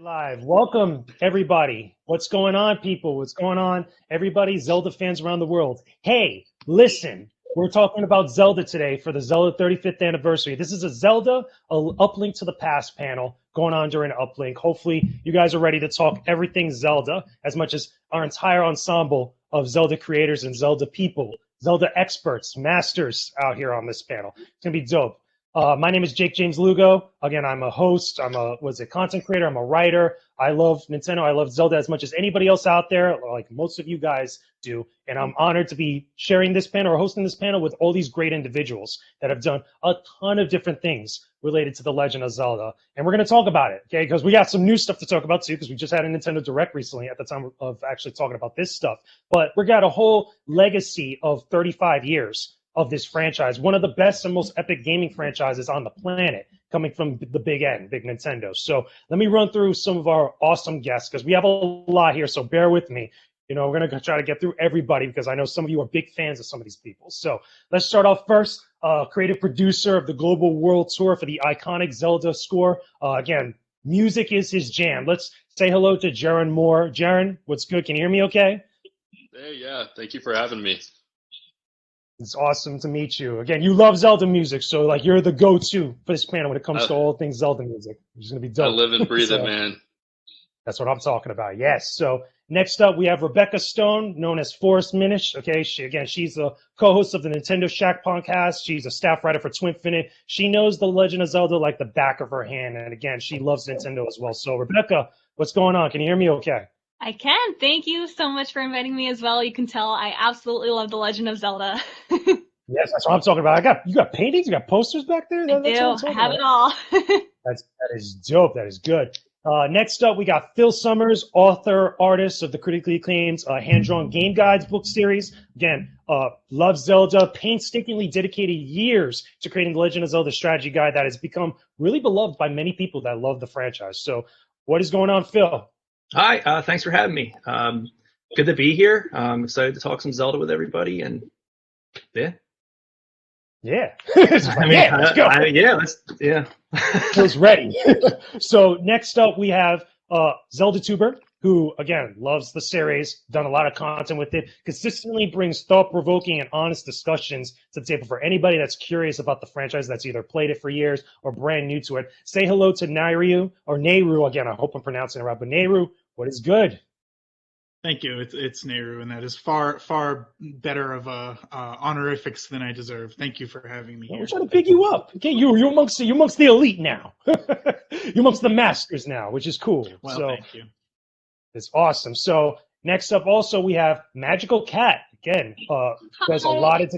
Live. Welcome, everybody. What's going on, people? What's going on, everybody? Zelda fans around the world. Hey, listen, we're talking about Zelda today for the Zelda 35th anniversary. This is a Zelda, a uplink to the past panel going on during uplink. Hopefully, you guys are ready to talk everything Zelda, as much as our entire ensemble of Zelda creators and Zelda people, Zelda experts, masters out here on this panel. It's gonna be dope. My name is Jakejames Lugo. Again, I'm a host. I'm a content creator. I'm a writer. I love Nintendo. I love Zelda as much as anybody else out there, like most of you guys do. And I'm honored to be sharing this panel or hosting this panel with all these great individuals that have done a ton of different things related to the Legend of Zelda. And we're going to talk about it, okay? Because we got some new stuff to talk about too, because we just had a Nintendo Direct recently at the time of actually talking about this stuff. But we got a whole legacy of 35 years of this franchise, one of the best and most epic gaming franchises on the planet, coming from the big N, big Nintendo. So let me run through some of our awesome guests, because we have a lot here, so bear with me. You know, we're going to try to get through everybody, because I know some of you are big fans of some of these people. So let's start off first. Creative producer of the Global World Tour for the iconic Zelda score. Again, music is his jam. Let's say hello to Jeron Moore. Jeron, what's good? Can you hear me okay? Hey, yeah. Thank you for having me. It's awesome to meet you. Again, you love Zelda music, so like you're the go-to for this panel when it comes to all things Zelda music. It's gonna be dope. I live and breathe So, it, man. that's what I'm talking about. Yes. So next up, we have Rebecca Stone, known as Forrest Minish. Okay, she's a co-host of the Nintendo Shack podcast. She's a staff writer for Twinfinite. She knows the Legend of Zelda like the back of her hand, and again, she loves Nintendo as well. So Rebecca, what's going on? Can you hear me? Okay. I can. Thank you so much for inviting me as well. You can tell I absolutely love The Legend of Zelda. Yes, that's what I'm talking about. You got paintings, you got posters back there. I do. I have it all. That is dope. That is good. Next up, we got Phil Summers, author, artist of the critically acclaimed hand-drawn game guides book series. Again, loves Zelda, painstakingly dedicated years to creating the Legend of Zelda strategy guide that has become really beloved by many people that love the franchise. So, what is going on, Phil? Hi, thanks for having me. Good to be here. I'm excited to talk some Zelda with everybody, and yeah. Yeah. Let's go. Yeah. Feels ready. So next up, we have Zelda Tuber, who, again, loves the series, done a lot of content with it, consistently brings thought-provoking and honest discussions to the table for anybody that's curious about the franchise, that's either played it for years or brand new to it. Say hello to Nayru, or Nayru, again, I hope I'm pronouncing it right, but Nayru, what is good? Thank you. It's Nayru, and that is far better of a honorifics than I deserve. Thank you for having me here. We're trying to pick you up. Okay, you're amongst the elite now. You're amongst the masters now, which is cool. Well, so, thank you. It's awesome. So next up, also we have Magical Cat. Again, does a lot of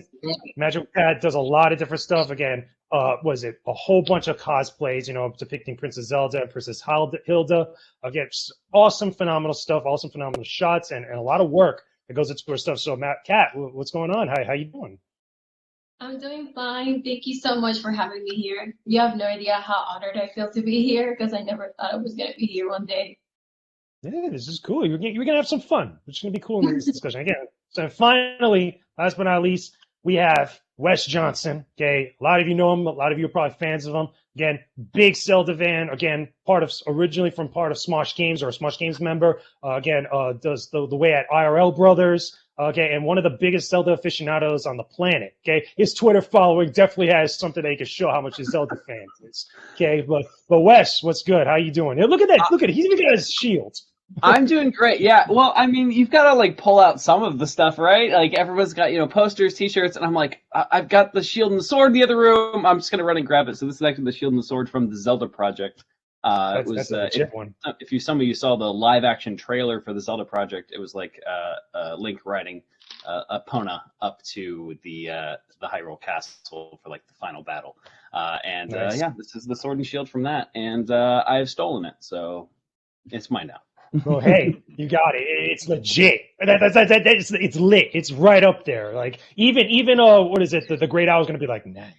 Magical Cat does a lot of different stuff. Again, was it a whole bunch of cosplays? You know, depicting Princess Zelda and Princess Hilda. Again, awesome, phenomenal stuff. Awesome, phenomenal shots, and a lot of work that goes into her stuff. So, Cat, what's going on? How you doing? I'm doing fine. Thank you so much for having me here. You have no idea how honored I feel to be here, because I never thought I was going to be here one day. Yeah, this is cool. You're going to have some fun, which is going to be cool in this discussion. Again, so finally, last but not least, we have Wes Johnson. Okay, a lot of you know him. A lot of you are probably fans of him. Again, big Zelda fan. Again, originally from part of Smosh Games, or a Smosh Games member. Does the way at IRL Brothers. Okay, and one of the biggest Zelda aficionados on the planet. Okay, his Twitter following definitely has something that he can show how much his Zelda fan is. Okay, but Wes, what's good? How you doing? Look at that! Look at it. He's even got his shield. I'm doing great. Yeah. Well, I mean, you've got to like pull out some of the stuff, right? Like everyone's got, posters, T-shirts, and I'm like, I've got the shield and the sword in the other room. I'm just gonna run and grab it. So this is actually the shield and the sword from the Zelda project. That's a legit one. If some of you saw the live-action trailer for the Zelda project, it was like Link riding Epona up to the Hyrule Castle for like the final battle. Nice. This is the sword and shield from that, and I've stolen it, so it's mine now. Well, hey, you got it. It's legit. It's lit. It's right up there. Like even what is it? The Great Owl is gonna be like, nice.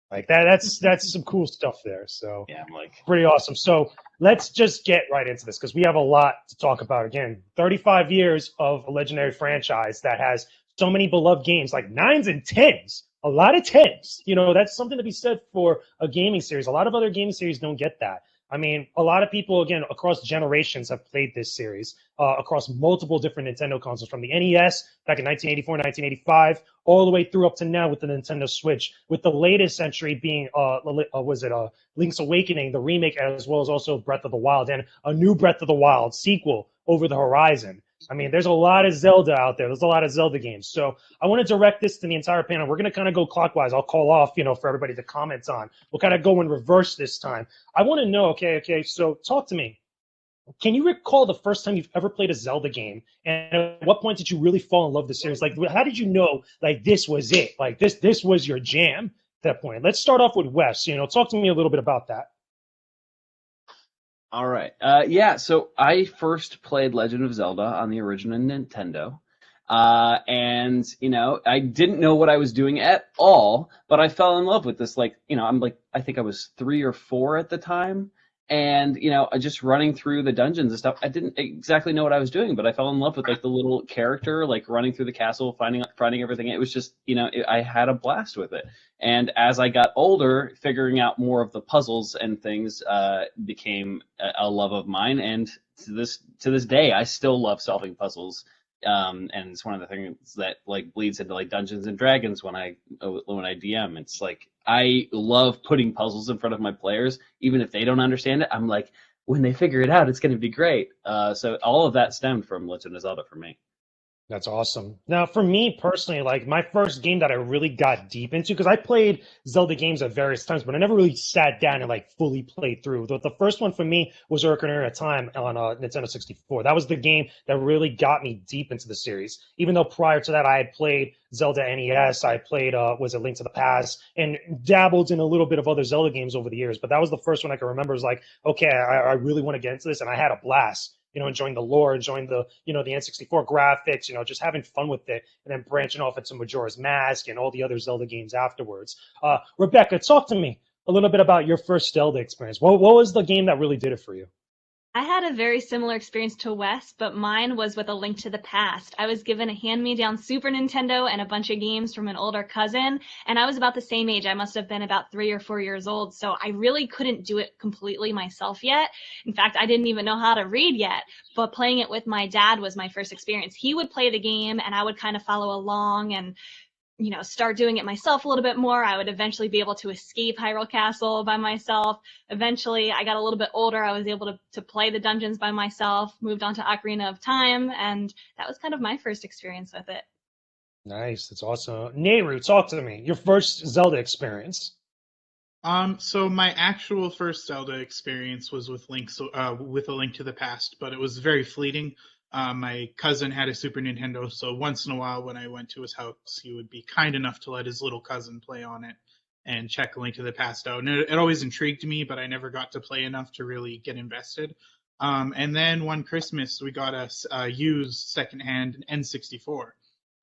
Like that's some cool stuff there. So yeah, I'm like pretty awesome. So let's just get right into this, because we have a lot to talk about. Again, 35 years of a legendary franchise that has so many beloved games, like 9s and 10s. A lot of 10s. You know, that's something to be said for a gaming series. A lot of other gaming series don't get that. I mean, a lot of people, again, across generations have played this series across multiple different Nintendo consoles, from the NES back in 1984, 1985, all the way through up to now with the Nintendo Switch, with the latest entry being, Link's Awakening, the remake, as well as also Breath of the Wild, and a new Breath of the Wild sequel over the horizon. I mean, there's a lot of Zelda out there. There's a lot of Zelda games. So I want to direct this to the entire panel. We're going to kind of go clockwise. I'll call off, for everybody to comment on. We'll kind of go in reverse this time. I want to know, okay, so talk to me. Can you recall the first time you've ever played a Zelda game? And at what point did you really fall in love with the series? Like, how did you know, like, this was it? Like, this was your jam at that point? Let's start off with Wes. Talk to me a little bit about that. All right. Yeah, so I first played Legend of Zelda on the original Nintendo. And, I didn't know what I was doing at all, but I fell in love with this. I think I was 3 or 4 at the time. And, just running through the dungeons and stuff, I didn't exactly know what I was doing, but I fell in love with the little character, running through the castle, finding everything. It was just, I had a blast with it. And as I got older, figuring out more of the puzzles and things became a love of mine. And to this day, I still love solving puzzles. And it's one of the things that bleeds into Dungeons and Dragons when I DM. It's I love putting puzzles in front of my players, even if they don't understand it. I'm like, when they figure it out, it's going to be great. So all of that stemmed from Legend of Zelda for me. That's awesome. Now, for me personally, my first game that I really got deep into, because I played Zelda games at various times, but I never really sat down and fully played through. The first one for me was Ocarina of Time on Nintendo 64. That was the game that really got me deep into the series. Even though prior to that, I had played Zelda NES, I played Link to the Past, and dabbled in a little bit of other Zelda games over the years. But that was the first one I can remember. It was okay, I really want to get into this, and I had a blast. Enjoying the lore, enjoying the N64 graphics, just having fun with it, and then branching off into Majora's Mask and all the other Zelda games afterwards. Rebecca, talk to me a little bit about your first Zelda experience. What was the game that really did it for you? I had a very similar experience to Wes, but mine was with A Link to the Past. I was given a hand-me-down Super Nintendo and a bunch of games from an older cousin, and I was about the same age. I must have been about 3 or 4 years old, so I really couldn't do it completely myself yet. In fact, I didn't even know how to read yet, but playing it with my dad was my first experience. He would play the game, and I would kind of follow along and start doing it myself a little bit more. I would eventually be able to escape Hyrule Castle by myself. Eventually, I got a little bit older. I was able to play the dungeons by myself, moved on to Ocarina of Time, and that was kind of my first experience with it. Nice. That's awesome. Nayru, talk to me. Your first Zelda experience. So my actual first Zelda experience was with A Link to the Past, but it was very fleeting. My cousin had a Super Nintendo, so once in a while when I went to his house, he would be kind enough to let his little cousin play on it and check A Link to the Past out. And it always intrigued me, but I never got to play enough to really get invested. And then one Christmas, we got a used secondhand N64,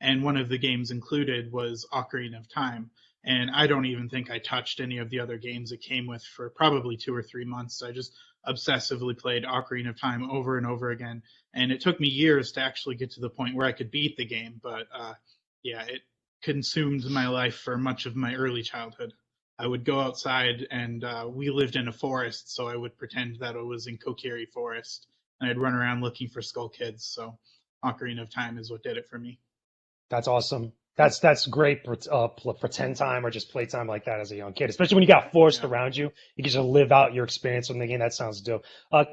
and one of the games included was Ocarina of Time. And I don't even think I touched any of the other games it came with for probably 2 or 3 months. I just obsessively played Ocarina of Time over and over again. And it took me years to actually get to the point where I could beat the game. But it consumed my life for much of my early childhood. I would go outside, and we lived in a forest, so I would pretend that it was in Kokiri Forest. And I'd run around looking for Skull Kids. So Ocarina of Time is what did it for me. That's awesome. That's great pretend time or just play time like that as a young kid, especially when you got forced around you. You can just live out your experience from the game. That sounds dope.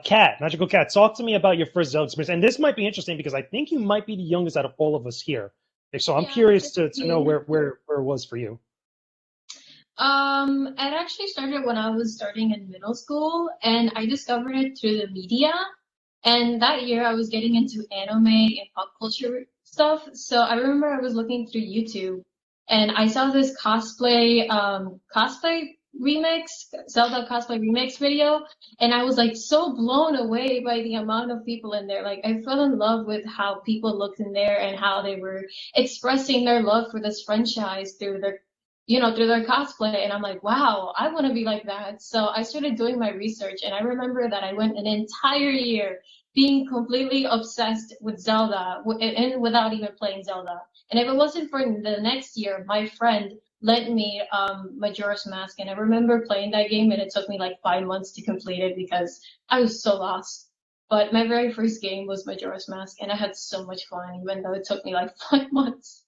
Kat, Magical Kat, talk to me about your first Zelda experience. And this might be interesting because I think you might be the youngest out of all of us here. So I'm curious to know where it was for you. It actually started when I was starting in middle school, and I discovered it through the media. And that year I was getting into anime and pop culture stuff. So I remember I was looking through YouTube, and I saw this cosplay remix, Zelda cosplay remix video, and I was so blown away by the amount of people in there. I fell in love with how people looked in there and how they were expressing their love for this franchise through their cosplay. And I'm like, wow, I want to be like that. So I started doing my research, and I remember that I went an entire year being completely obsessed with Zelda and without even playing Zelda. And if it wasn't for the next year, my friend lent me Majora's Mask, and I remember playing that game, and it took me like 5 months to complete it because I was so lost. But my very first game was Majora's Mask, and I had so much fun, even though it took me like 5 months.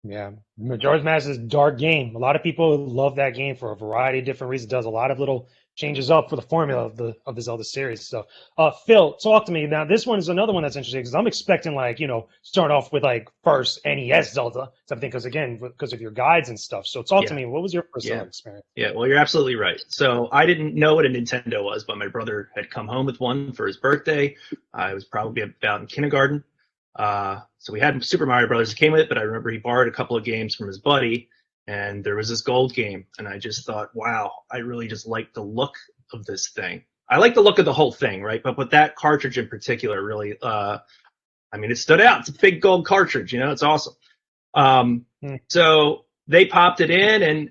Yeah, Majora's Mask is a dark game. A lot of people love that game for a variety of different reasons. It does a lot of little changes up for the formula of the Zelda series. So, Phil, talk to me now. This one is another one that's interesting because I'm expecting start off with like first NES Zelda something because of your guides and stuff. So, talk to me. What was your first Zelda experience? Yeah, well, you're absolutely right. So I didn't know what a Nintendo was, but my brother had come home with one for his birthday. I was probably about in kindergarten. So we had Super Mario Brothers that came with it, but I remember he borrowed a couple of games from his buddy, and there was this gold game, and I just thought, wow, I really just like the look of this thing. I like the look of the whole thing, right? But that cartridge in particular really, it stood out. It's a big gold cartridge, it's awesome. So they popped it in, and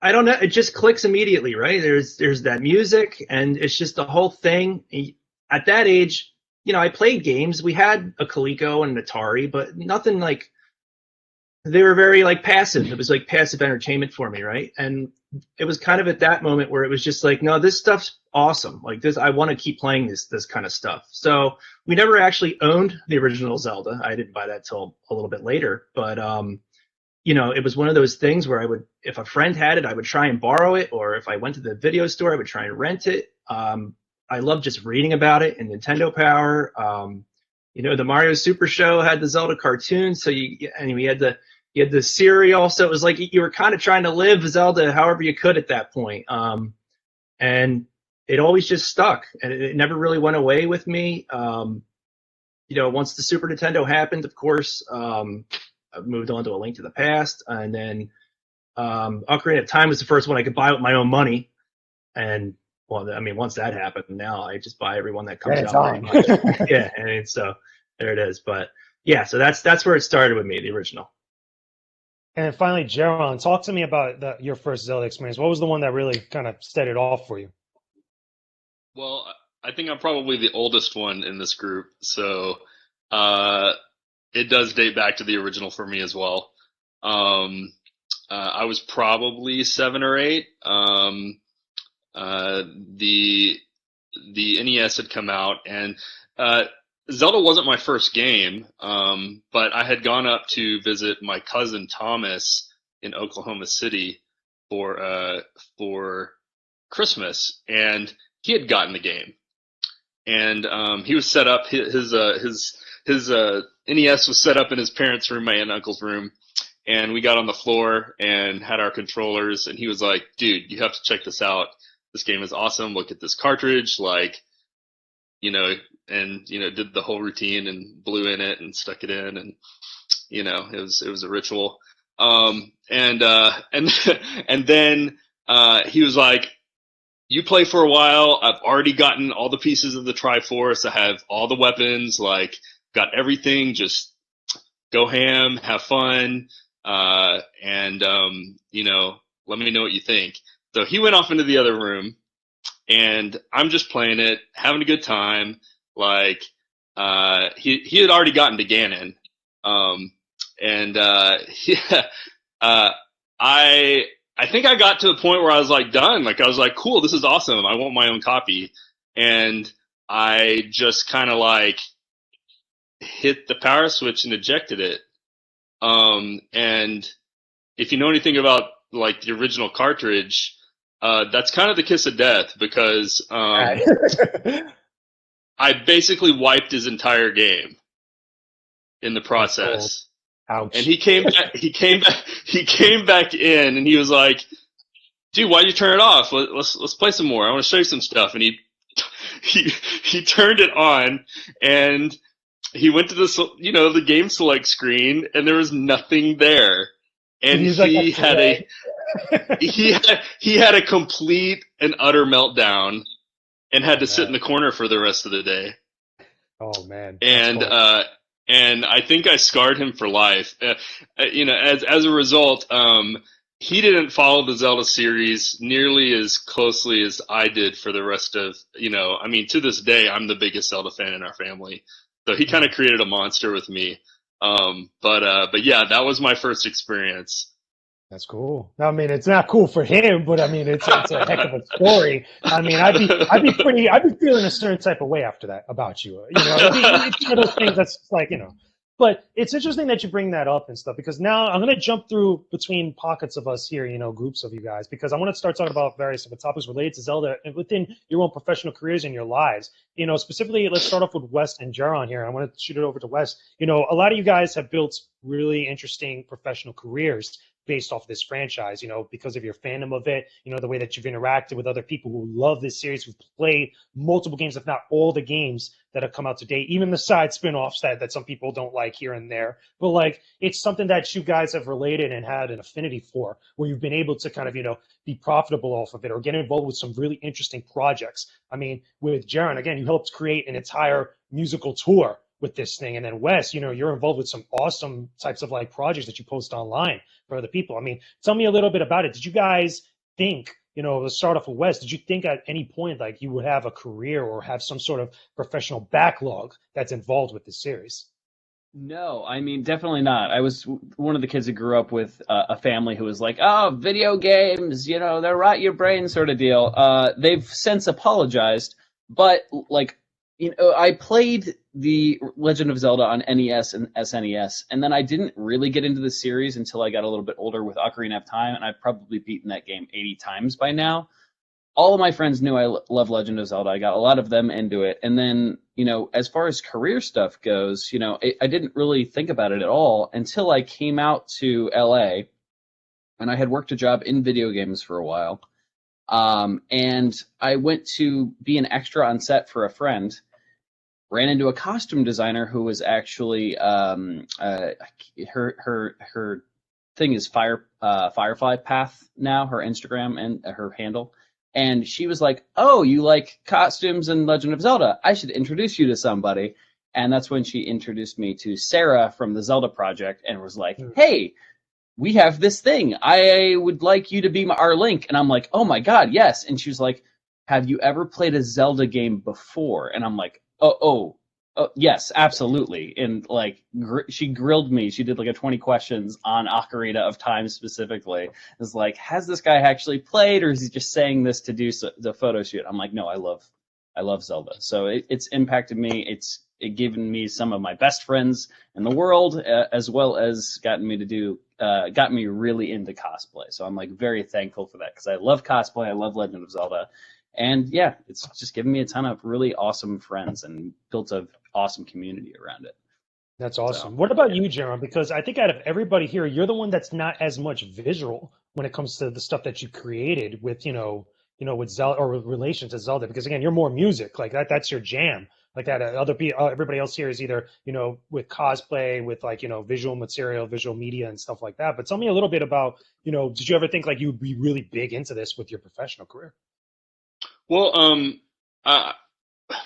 I don't know, it just clicks immediately, right? There's that music, and it's just the whole thing. At that age, I played games. We had a Coleco and an Atari, but nothing like, they were very like passive. It was like passive entertainment for me, right? And it was kind of at that moment where it was just like, no, this stuff's awesome. Like this, I want to keep playing this kind of stuff. So we never actually owned the original Zelda. I didn't buy that till a little bit later, but it was one of those things where I would, if a friend had it, I would try and borrow it, or if I went to the video store, I would try and rent it. I love just reading about it in Nintendo Power. The Mario Super Show had the Zelda cartoons, so you had the cereal, so it was like you were kind of trying to live Zelda however you could at that point. And it always just stuck, and it never really went away with me. Once the Super Nintendo happened, of course, I moved on to A Link to the Past, and then Ocarina of Time was the first one I could buy with my own money, and once that happened, now I just buy every one that comes out. Yeah, and so there it is. But yeah, so that's where it started with me, the original. And then finally, Jeron, talk to me about your first Zelda experience. What was the one that really kind of set it off for you? Well, I think I'm probably the oldest one in this group, so it does date back to the original for me as well. I was probably 7 or 8. The NES had come out, and Zelda wasn't my first game, but I had gone up to visit my cousin Thomas in Oklahoma City for Christmas, and he had gotten the game, and he was set up. His NES was set up in his parents' room, my aunt and uncle's room, and we got on the floor and had our controllers, and he was like, "Dude, you have to check this out. This game is awesome. Look at this cartridge," did the whole routine and blew in it and stuck it in, and it was a ritual. And then he was like, "You play for a while. I've already gotten all the pieces of the Triforce. I have all the weapons. Like, got everything. Just go ham, have fun, and let me know what you think." So he went off into the other room, and I'm just playing it, having a good time. Like, he had already gotten to Ganon, I think I got to the point where I was like done. Like, I was like, cool, this is awesome. I want my own copy, and I just kind of like hit the power switch and ejected it. And if you know anything about like the original cartridge, that's kind of the kiss of death, because I basically wiped his entire game in the process. Ouch. And he came back in, and he was like, "Dude, why'd you turn it off? Let's play some more. I want to show you some stuff." And he turned it on, and he went to the game select screen, and there was nothing there. And he had a complete and utter meltdown, and had to sit in the corner for the rest of the day. Oh man! And I think I scarred him for life. As a result, he didn't follow the Zelda series nearly as closely as I did for the rest of, to this day, I'm the biggest Zelda fan in our family. So he kind of created a monster with me. But yeah, that was my first experience. That's cool. I mean, it's not cool for him, but I mean, it's a heck of a story. I mean, I'd be feeling a certain type of way after that about you. You know, it's one of those things that's like, you know. But it's interesting that you bring that up and stuff, because now I'm going to jump through between pockets of us here, you know, groups of you guys, because I want to start talking about various different topics related to Zelda and within your own professional careers and your lives. You know, specifically, let's start off with Wes and Jeron here. I want to shoot it over to Wes. You know, a lot of you guys have built really interesting professional careers based off this franchise, you know, because of your fandom of it, you know, the way that you've interacted with other people who love this series, who've played multiple games, if not all the games that have come out to date, even the side spin-offs that some people don't like here and there. But like, it's something that you guys have related and had an affinity for, where you've been able to kind of, you know, be profitable off of it or get involved with some really interesting projects. I mean, with Jaron, again, you helped create an entire musical tour with this thing. And then Wes, you know, you're involved with some awesome types of like projects that you post online for other people. I mean, tell me a little bit about it. Did you guys think, you know, let's start off with Wes, did you think at any point like you would have a career or have some sort of professional backlog that's involved with this series? No, I mean, definitely not. I was one of the kids who grew up with a family who was like, oh, video games, you know, they're rot your brain sort of deal. They've since apologized, but like, you know, I played the Legend of Zelda on NES and SNES, and then I didn't really get into the series until I got a little bit older with Ocarina of Time, and I've probably beaten that game 80 times by now. All of my friends knew I love Legend of Zelda. I got a lot of them into it. And then, you know, as far as career stuff goes, you know, I didn't really think about it at all until I came out to LA, and I had worked a job in video games for a while. And I went to be an extra on set for a friend. Ran into a costume designer who was actually her thing is Firefly Path now, her Instagram and her handle, and she was like, "Oh, you like costumes and Legend of Zelda? I should introduce you to somebody." And that's when she introduced me to Sarah from the Zelda Project, and was like, "Hey, we have this thing. I would like you to be our link." And I'm like, "Oh my God, yes!" And she was like, "Have you ever played a Zelda game before?" And I'm like, Oh, yes, absolutely. And like, she grilled me. She did like a 20 questions on Ocarina of Time specifically. It's like, has this guy actually played, or is he just saying this to do the photo shoot? I'm like, no, I love Zelda. So it's impacted me. It's given me some of my best friends in the world, as well as got me really into cosplay. So I'm like very thankful for that, because I love cosplay. I love Legend of Zelda. And yeah, it's just given me a ton of really awesome friends and built an awesome community around it. That's awesome. So, what about you, Jeron? Because I think out of everybody here, you're the one that's not as much visual when it comes to the stuff that you created with, you know, with Zelda or with relation to Zelda. Because again, you're more music, like that's your jam. Like that, everybody else here is either, you know, with cosplay, with like, you know, visual material, visual media, and stuff like that. But tell me a little bit about, you know, did you ever think like you'd be really big into this with your professional career? Well,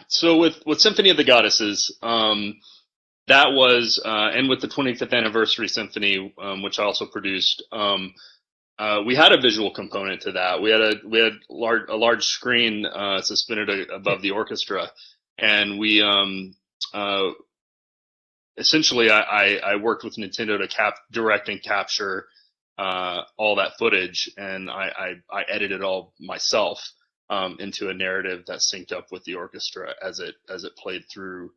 so with Symphony of the Goddesses, that was, and with the 25th anniversary symphony, which I also produced, we had a visual component to that. We had a large screen suspended above the orchestra, and we essentially I worked with Nintendo to direct and capture all that footage, and I edited it all myself. Into a narrative that synced up with the orchestra as it played through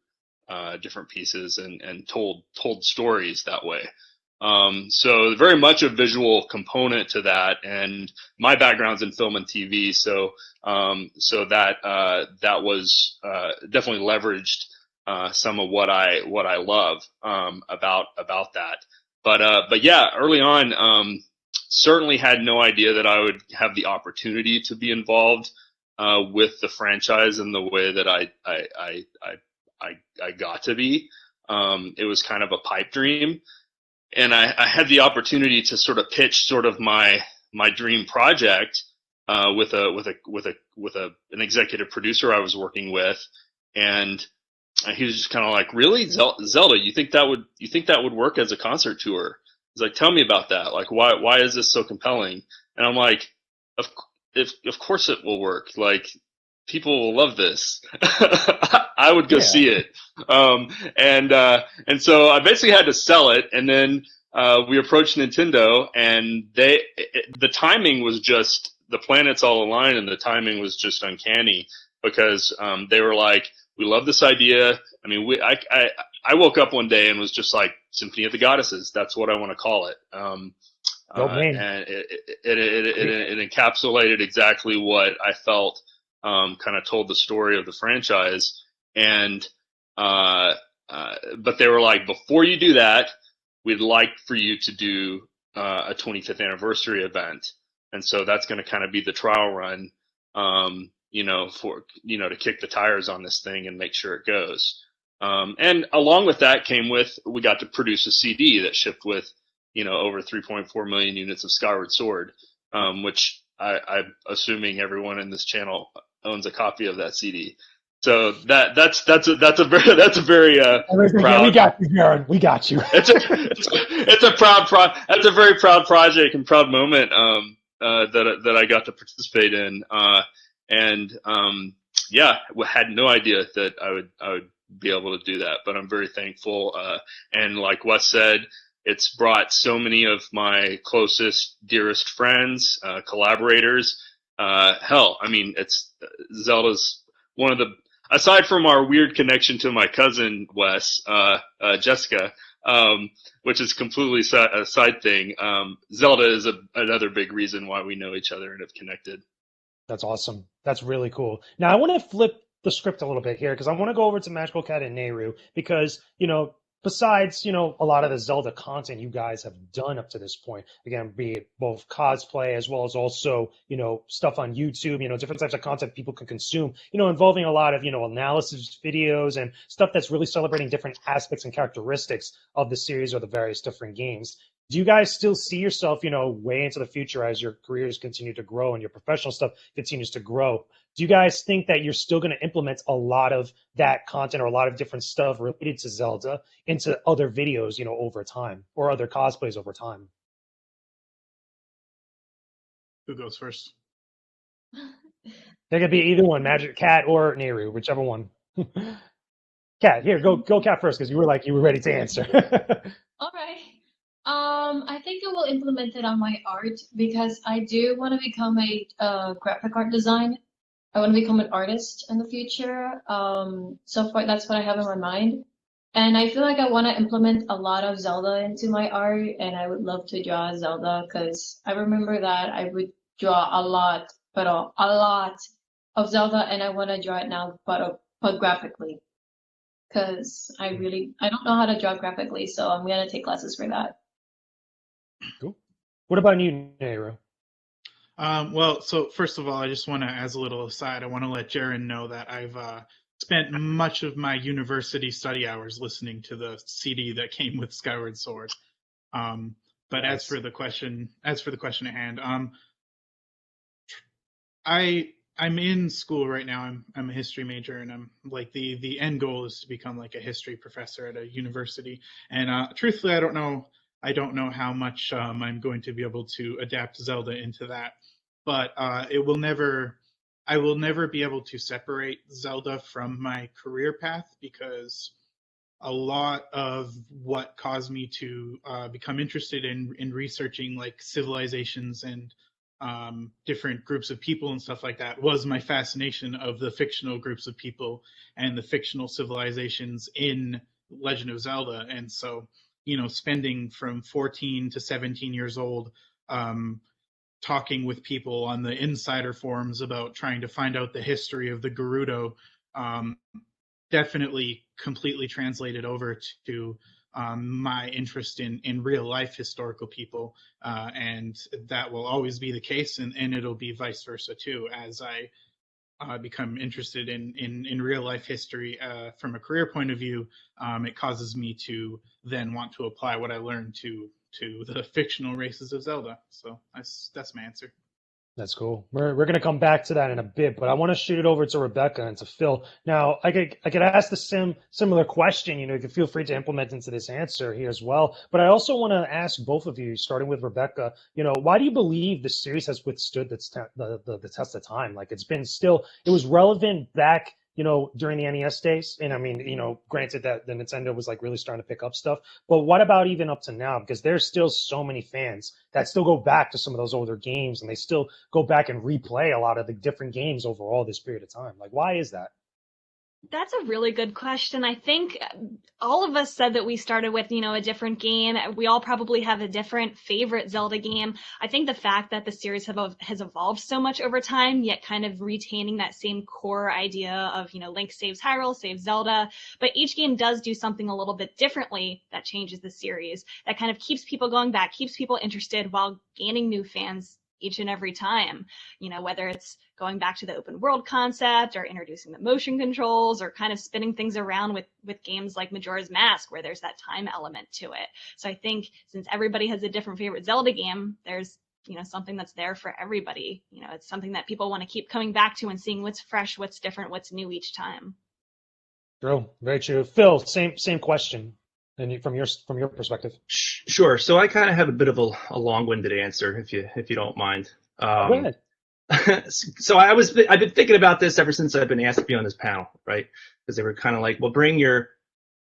different pieces and told stories that way. So very much a visual component to that, and my background's in film and TV, so that was definitely leveraged some of what I love about that. But yeah, early on, certainly had no idea that I would have the opportunity to be involved with the franchise in the way that I got to be. It was kind of a pipe dream, and I had the opportunity to sort of pitch sort of my dream project with an executive producer I was working with, and he was just kind of like, "Really, Zelda? You think that would work as a concert tour?" He's like, "Tell me about that. Like, why is this so compelling?" And I'm like, Of course it will work. Like, people will love this. I would go see it. And so I basically had to sell it. And then we approached Nintendo, and the timing was just, the planets all aligned, and the timing was just uncanny, because they were like, we love this idea. I mean, I woke up one day and was just like, Symphony of the Goddesses. That's what I want to call it. And it encapsulated exactly what I felt, kind of told the story of the franchise. And but they were like, before you do that, we'd like for you to do a 25th anniversary event. And so that's going to kind of be the trial run, to kick the tires on this thing and make sure it goes. And along with that we got to produce a CD that shipped with, over 3.4 million units of Skyward Sword, which I'm assuming everyone in this channel owns a copy of that CD. So that's a very proud. We got you, Jaron. We got you. That's a very proud project and proud moment that I got to participate in. Had no idea that I would be able to do that, but I'm very thankful. And like Wes said, it's brought so many of my closest, dearest friends, collaborators. It's Zelda's one of the, aside from our weird connection to my cousin Wes, Jessica, which is completely a side thing. Zelda is another big reason why we know each other and have connected. That's awesome. That's really cool. Now I want to flip the script a little bit here, because I want to go over to Magical Cat and Nayru, because, besides, a lot of the Zelda content you guys have done up to this point, again, be it both cosplay as well as also, stuff on YouTube, different types of content people can consume, involving a lot of, analysis videos and stuff that's really celebrating different aspects and characteristics of the series or the various different games. Do you guys still see yourself, way into the future as your careers continue to grow and your professional stuff continues to grow? Do you guys think that you're still going to implement a lot of that content or a lot of different stuff related to Zelda into other videos, over time, or other cosplays over time? Who goes first? There could be either one, Magic Cat or Nayru, whichever one. Cat, here, go Cat first, because you were ready to answer. All right. I think I will implement it on my art, because I do want to become a graphic art design. I want to become an artist in the future. So far, that's what I have in my mind. And I feel like I want to implement a lot of Zelda into my art, and I would love to draw Zelda, because I remember that I would draw a lot of Zelda, and I want to draw it now, but graphically, because I don't know how to draw graphically, so I'm going to take classes for that. Cool. What about you, Nayru? Well, so first of all, I just want to, as a little aside, I want to let Jeron know that I've spent much of my university study hours listening to the CD that came with Skyward Sword. But nice. As for the question at hand, I'm in school right now. I'm a history major, and I'm like the end goal is to become like a history professor at a university. And truthfully, I don't know how much I'm going to be able to adapt Zelda into that, but I will never be able to separate Zelda from my career path, because a lot of what caused me to become interested in researching like civilizations and different groups of people and stuff like that was my fascination of the fictional groups of people and the fictional civilizations in Legend of Zelda. And so, spending from 14 to 17 years old, talking with people on the insider forums about trying to find out the history of the Gerudo, definitely completely translated over to my interest in real life historical people. And that will always be the case, and it'll be vice versa too, as I become interested in real life history from a career point of view. It causes me to then want to apply what I learned to the fictional races of Zelda. So that's my answer. That's cool. We're going to come back to that in a bit, but I want to shoot it over to Rebecca and to Phil. Now, I could ask the similar question. You can feel free to implement into this answer here as well. But I also want to ask both of you, starting with Rebecca. Why do you believe the series has withstood the test of time? Like, it was relevant back, during the NES days. And I mean, granted that the Nintendo was like really starting to pick up stuff, but what about even up to now? Because there's still so many fans that still go back to some of those older games, and they still go back and replay a lot of the different games over all this period of time. Like, why is that? That's a really good question. I think all of us said that we started with, a different game. We all probably have a different favorite Zelda game. I think the fact that the series has evolved so much over time, yet kind of retaining that same core idea of, Link saves Hyrule, saves Zelda, but each game does do something a little bit differently that changes the series, that kind of keeps people going back, keeps people interested while gaining new fans each and every time, whether it's going back to the open world concept or introducing the motion controls or kind of spinning things around with games like Majora's Mask, where there's that time element to it. So I think since everybody has a different favorite Zelda game, there's, something that's there for everybody. It's something that people want to keep coming back to and seeing what's fresh, what's different, what's new each time. True. Very true. Phil, same question. And from your perspective. Sure. So I kind of have a bit of a long-winded answer, if you don't mind. Go ahead. So I've been thinking about this ever since I've been asked to be on this panel, right? Because they were kind of like, well, bring your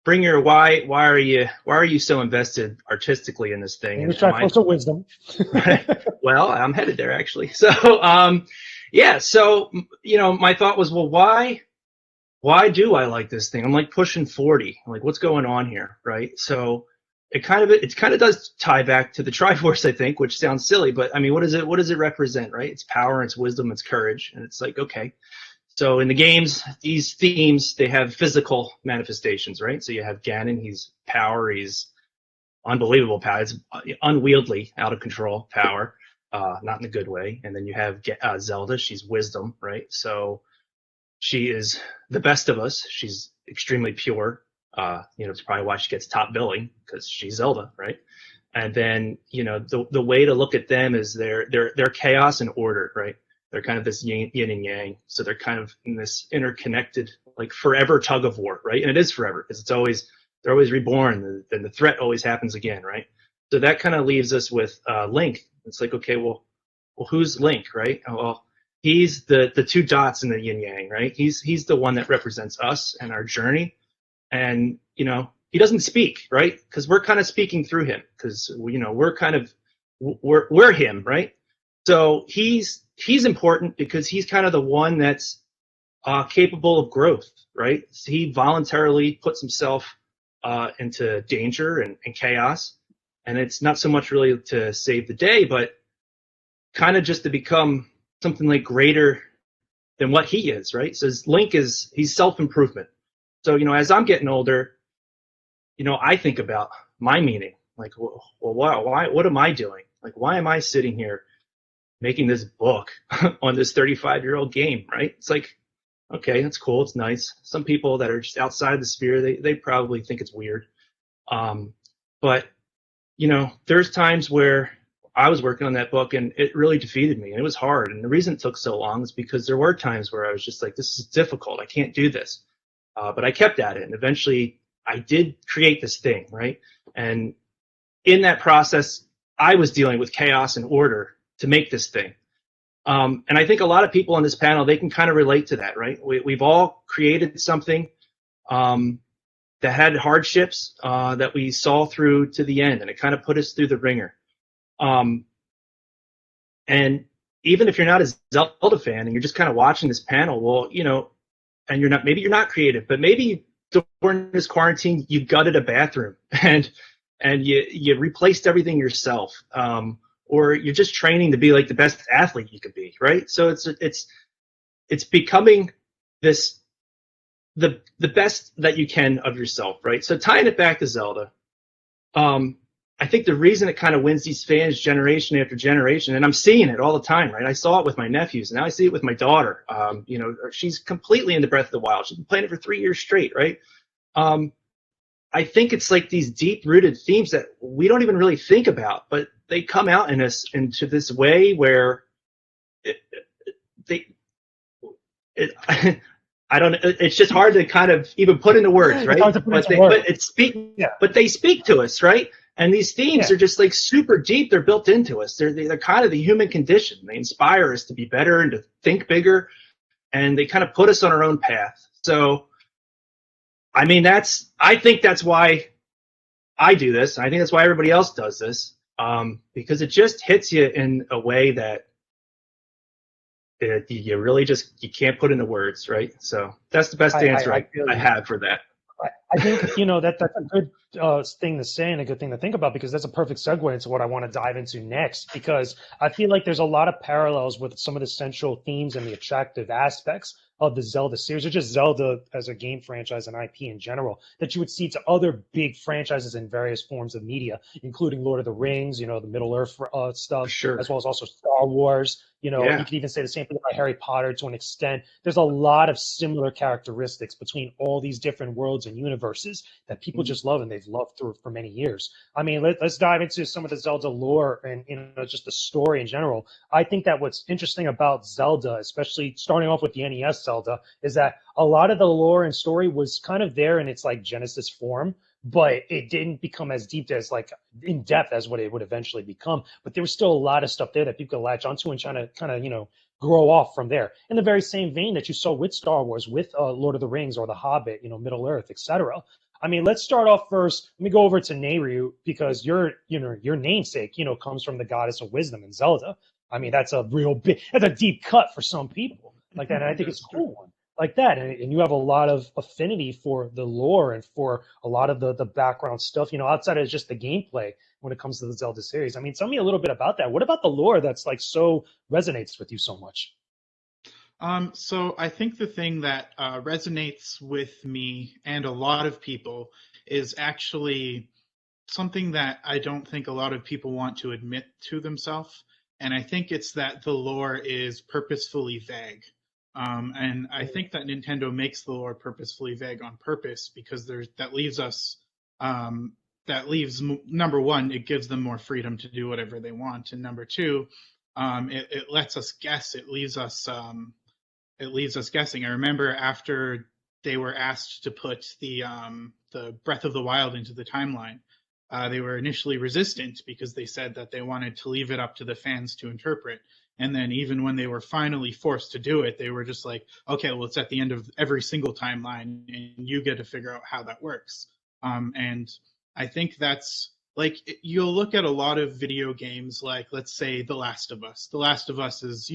why are you so invested artistically in this thing? And Triforce wisdom. Right? Well, I'm headed there actually. So yeah. So my thought was, well, why do I like this thing? I'm like pushing 40. I'm like, what's going on here, right? So it kind of does tie back to the Triforce, I think, which sounds silly, but I mean, what does it represent, right? It's power, it's wisdom, it's courage, and it's like, okay. So in the games, these themes, they have physical manifestations, right? So you have Ganon, he's power, he's unbelievable power, it's unwieldy, out of control power, not in a good way. And then you have Zelda, she's wisdom, right? So she is the best of us. She's extremely pure. It's probably why she gets top billing, because she's Zelda, right? And then, the way to look at them is they're chaos and order, right? They're kind of this yin and yang. So they're kind of in this interconnected, like forever tug of war, right? And it is forever because they're always reborn, and the threat always happens again, right? So that kind of leaves us with Link. It's like, okay, well, who's Link, right? Well, he's the two dots in the yin yang, right? He's the one that represents us and our journey. And, he doesn't speak, right? Because we're kind of speaking through him, because, we're him, right? So he's important because he's kind of the one that's capable of growth, right? So he voluntarily puts himself into danger and chaos. And it's not so much really to save the day, but kind of just to become something like greater than what he is, right? So Link he's self-improvement. So, as I'm getting older, I think about my meaning. Like, well, why, what am I doing? Like, why am I sitting here making this book on this 35-year-old game, right? It's like, okay, that's cool. It's nice. Some people that are just outside the sphere, they probably think it's weird. But, there's times where I was working on that book and it really defeated me, and it was hard. And the reason it took so long is because there were times where I was just like, this is difficult. I can't do this. But I kept at it, and eventually I did create this thing, right? And in that process, I was dealing with chaos and order to make this thing. And I think a lot of people on this panel, they can kind of relate to that, right? We've all created something that had hardships that we saw through to the end, and it kind of put us through the ringer. And even if you're not a Zelda fan and you're just kind of watching this panel, well, and maybe you're not creative, but maybe during this quarantine, you gutted a bathroom and you replaced everything yourself. Or you're just training to be like the best athlete you could be, right? So it's becoming the best that you can of yourself, right? So tying it back to Zelda, I think the reason it kind of wins these fans generation after generation, and I'm seeing it all the time, right? I saw it with my nephews, and now I see it with my daughter. She's completely into Breath of the Wild. She's been playing it for 3 years straight, right? I think it's like these deep-rooted themes that we don't even really think about, but they come out in us into this way where I don't. It's just hard to kind of even put into words, right? But they speak to us, right? And these themes are just like super deep. They're built into us. They're kind of the human condition. They inspire us to be better and to think bigger, and they kind of put us on our own path. So, I mean, I think that's why I do this. I think that's why everybody else does this, because it just hits you in a way that you really you can't put into words, right? So that's the best answer I have for that. I think that's a good thing to say and a good thing to think about, because that's a perfect segue into what I want to dive into next, because I feel like there's a lot of parallels with some of the central themes and the attractive aspects of the Zelda series, or just Zelda as a game franchise and IP in general, that you would see to other big franchises in various forms of media, including Lord of the Rings, the Middle Earth stuff, sure. as well as also Star Wars. You could even say the same thing about Harry Potter to an extent. There's a lot of similar characteristics between all these different worlds and universes that people just love, and they've loved for many years. I mean, let's dive into some of the Zelda lore and just the story in general. I think that what's interesting about Zelda, especially starting off with the NES Zelda, is that a lot of the lore and story was kind of there in its like Genesis form, but it didn't become as deep as like in depth as what it would eventually become. But there was still a lot of stuff there that people could latch onto and trying to kind of grow off from there. In the very same vein that you saw with Star Wars, with Lord of the Rings or The Hobbit, Middle Earth, etc. I mean, let's start off first. Let me go over to Nayru, because your namesake comes from the goddess of wisdom in Zelda. I mean, that's a deep cut for some people like that, and I think it's a cool one like that, and you have a lot of affinity for the lore and for a lot of the background stuff, outside of just the gameplay when it comes to the Zelda series. I mean, tell me a little bit about that. What about the lore that's like so resonates with you so much? So I think the thing that resonates with me and a lot of people is actually something that I don't think a lot of people want to admit to themselves. And I think it's that the lore is purposefully vague. And I think that Nintendo makes the lore purposefully vague on purpose, because number one, it gives them more freedom to do whatever they want, and number two, it lets us guess. It leaves us guessing. I remember after they were asked to put the Breath of the Wild into the timeline, they were initially resistant because they said that they wanted to leave it up to the fans to interpret. And then even when they were finally forced to do it, they were just like, okay, well, it's at the end of every single timeline, and you get to figure out how that works. And I think that's like, you'll look at a lot of video games, like, let's say, The Last of Us. The Last of Us is,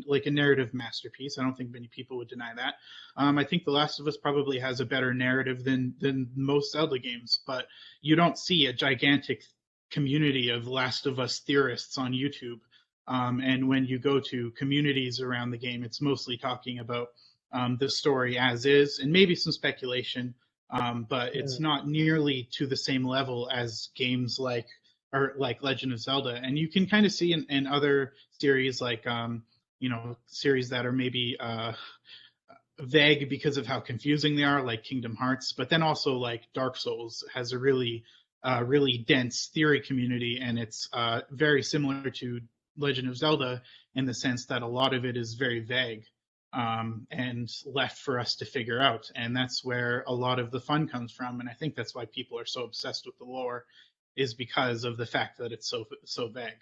like a narrative masterpiece. I don't think many people would deny that. I think The Last of Us probably has a better narrative than most Zelda games, but you don't see a gigantic community of Last of Us theorists on YouTube. And when you go to communities around the game, it's mostly talking about the story as is, and maybe some speculation, but it's not nearly to the same level as games like Legend of Zelda. And you can kind of see in other series, like series that are maybe vague because of how confusing they are, like Kingdom Hearts, but then also like Dark Souls has a really dense theory community, and it's very similar to Legend of Zelda in the sense that a lot of it is very vague and left for us to figure out. And that's where a lot of the fun comes from. And I think that's why people are so obsessed with the lore, is because of the fact that it's so vague.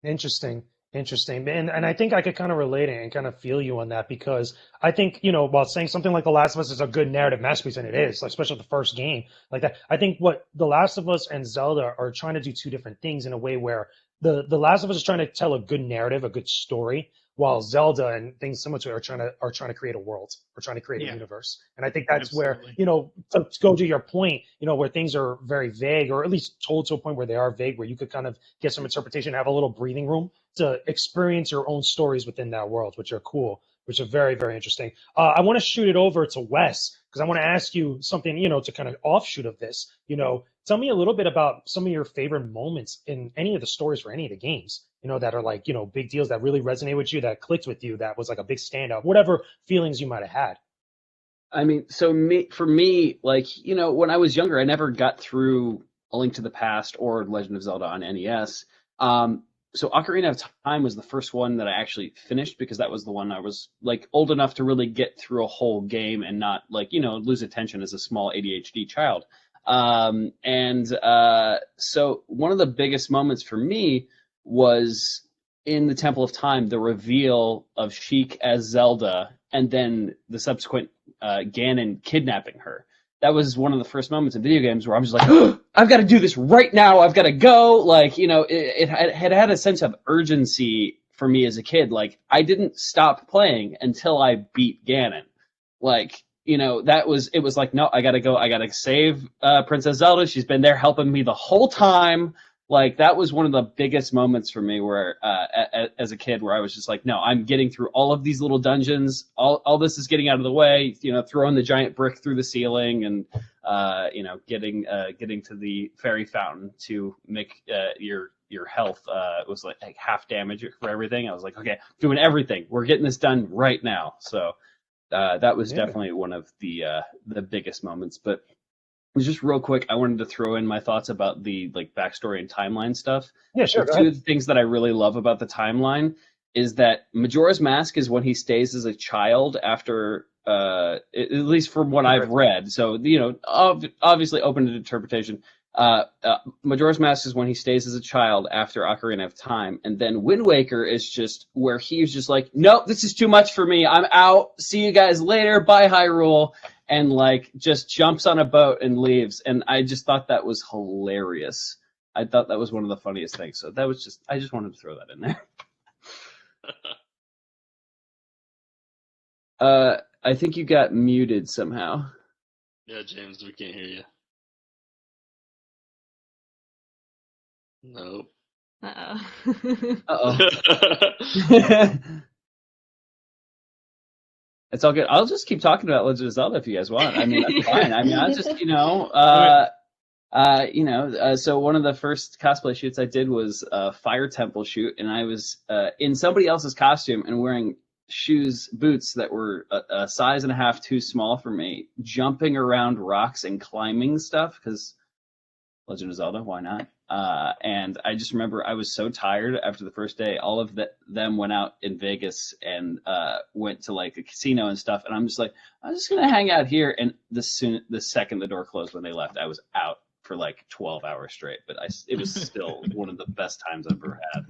Interesting. And I think I could kind of relate it and kind of feel you on that, because I think, while saying something like The Last of Us is a good narrative masterpiece, and it is, like, especially the first game like that, I think what The Last of Us and Zelda are trying to do two different things in a way, where the Last of Us is trying to tell a good narrative, a good story, while Zelda and things similar to it are trying to create a world, or trying to create a universe. And I think that's Absolutely. where, to go to your point, where things are very vague, or at least told to a point where they are vague, where you could kind of get some interpretation, have a little breathing room to experience your own stories within that world, which are cool, which are very, very interesting. I want to shoot it over to Wes, because I want to ask you something, to kind of offshoot of this. Tell me a little bit about some of your favorite moments in any of the stories for any of the games, that are like, big deals that really resonate with you, that clicked with you, that was like a big standout, whatever feelings you might have had. I mean, for me, like, when I was younger, I never got through A Link to the Past or Legend of Zelda on NES. So Ocarina of Time was the first one that I actually finished, because that was the one I was like old enough to really get through a whole game and not like, lose attention as a small ADHD child. So one of the biggest moments for me was in the Temple of Time, the reveal of Sheik as Zelda, and then the subsequent Ganon kidnapping her. That was one of the first moments in video games where I was just like, oh, I've got to do this right now. I've got to go. Like, you know, it had a sense of urgency for me as a kid. Like, I didn't stop playing until I beat Ganon. Like, you know, it was like, no, I got to go. I got to save Princess Zelda. She's been there helping me the whole time. Like, that was one of the biggest moments for me where, as a kid, where I was just like, no, I'm getting through all of these little dungeons. All this is getting out of the way, you know, throwing the giant brick through the ceiling and, you know, getting to the fairy fountain to make your health was like half damage for everything. I was like, okay, doing everything. We're getting this done right now. So that was definitely one of the biggest moments. But just real quick, I wanted to throw in my thoughts about the like backstory and timeline stuff. Yeah, sure. Two of the things that I really love about the timeline is that Majora's Mask is when he stays as a child after, at least from what I've read. So, you know, obviously open to interpretation. Majora's Mask is when he stays as a child after Ocarina of Time, and then Wind Waker is just where he's just like, nope, this is too much for me. I'm out. See you guys later. Bye, Hyrule. And like just jumps on a boat and leaves. And I just thought that was hilarious. I thought that was one of the funniest things. So that was I just wanted to throw that in there. I think you got muted somehow. Yeah, James, we can't hear you. Nope. Uh-oh. It's all good. I'll just keep talking about Legend of Zelda if you guys want. I mean, that's fine. I mean, I just, you know, so one of the first cosplay shoots I did was a Fire Temple shoot, and I was in somebody else's costume and wearing boots that were a size and a half too small for me, jumping around rocks and climbing stuff, because Legend of Zelda, why not? And I just remember I was so tired after the first day. All of them went out in Vegas and went to like a casino and stuff. And I'm just like, I'm just gonna hang out here. And the second the door closed when they left, I was out for like 12 hours straight. But it was still one of the best times I've ever had.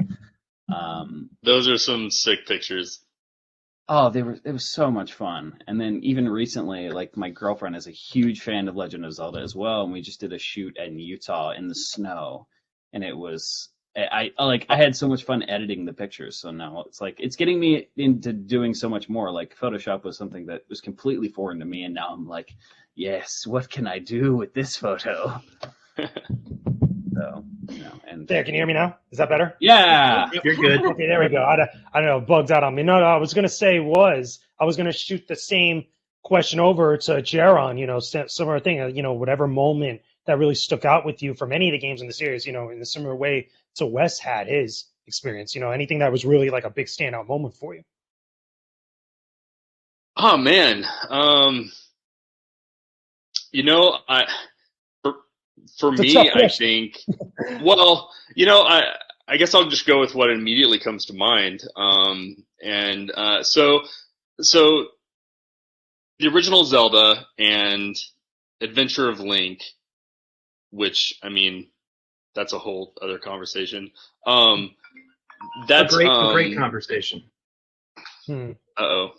Those are some sick pictures. Oh, it was so much fun. And then even recently, like my girlfriend is a huge fan of Legend of Zelda as well, and we just did a shoot in Utah in the snow, and it was I had so much fun editing the pictures. So now it's like it's getting me into doing so much more. Like Photoshop was something that was completely foreign to me, and now I'm like, yes, what can I do with this photo? So, you know, and There, can you hear me now? Is that better? yeah. You're good. Okay, there we go. I don't know, bugged out on me. No, I was gonna say I was gonna shoot the same question over to Jeron. You know, similar thing. You know, whatever moment that really stuck out with you from any of the games in the series. You know, in a similar way to Wes had his experience. You know, anything that was really like a big standout moment for you. Oh man, you know, for It's a me, tough I question. think, well, you know, I guess I'll just go with what immediately comes to mind. So the original Zelda and Adventure of Link, which, I mean, that's a whole other conversation. That's a great conversation. Uh-oh.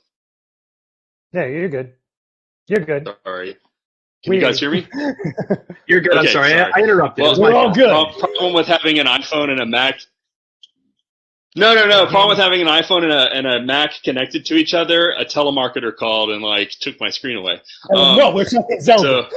Yeah, you're good. You're good. Sorry. Can you guys hear me? You're good. Okay, I'm sorry. I interrupted. Well, It was my we're all fault. good. Problem with having an iPhone and a Mac. No. Problem with having an iPhone and a Mac connected to each other. A telemarketer called and like took my screen away. No, we're talking Zelda.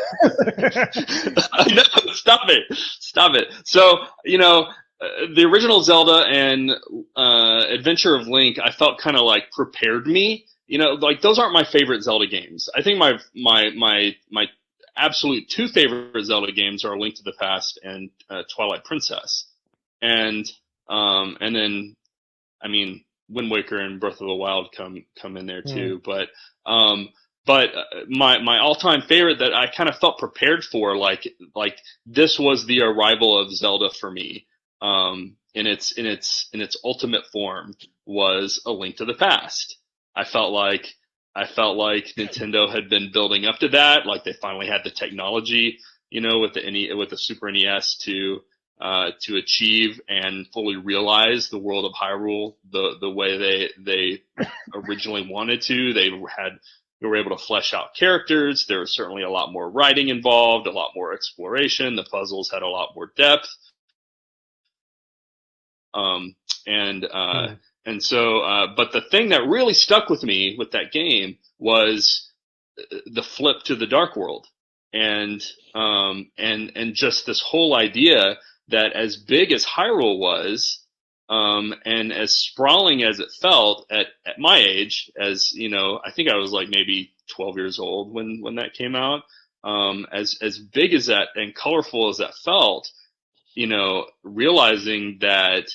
I know, stop it. So, you know, the original Zelda and Adventure of Link, I felt kind of like prepared me. You know, like those aren't my favorite Zelda games. I think my absolute two favorite Zelda games are Link to the Past and Twilight Princess, and then I mean Wind Waker and Breath of the Wild come in there too. But my all-time favorite that I kind of felt prepared for, like this was the arrival of Zelda for me, in its ultimate form, was A Link to the Past. I felt like Nintendo had been building up to that. Like they finally had the technology, you know, with the Super NES to to achieve and fully realize the world of Hyrule the way they originally wanted to. They were able to flesh out characters. There was certainly a lot more writing involved, a lot more exploration. The puzzles had a lot more depth. And so, but the thing that really stuck with me with that game was the flip to the Dark World, and just this whole idea that as big as Hyrule was, and as sprawling as it felt at my age, as you know, I think I was like maybe 12 years old when that came out. As big as that and colorful as that felt, you know, realizing that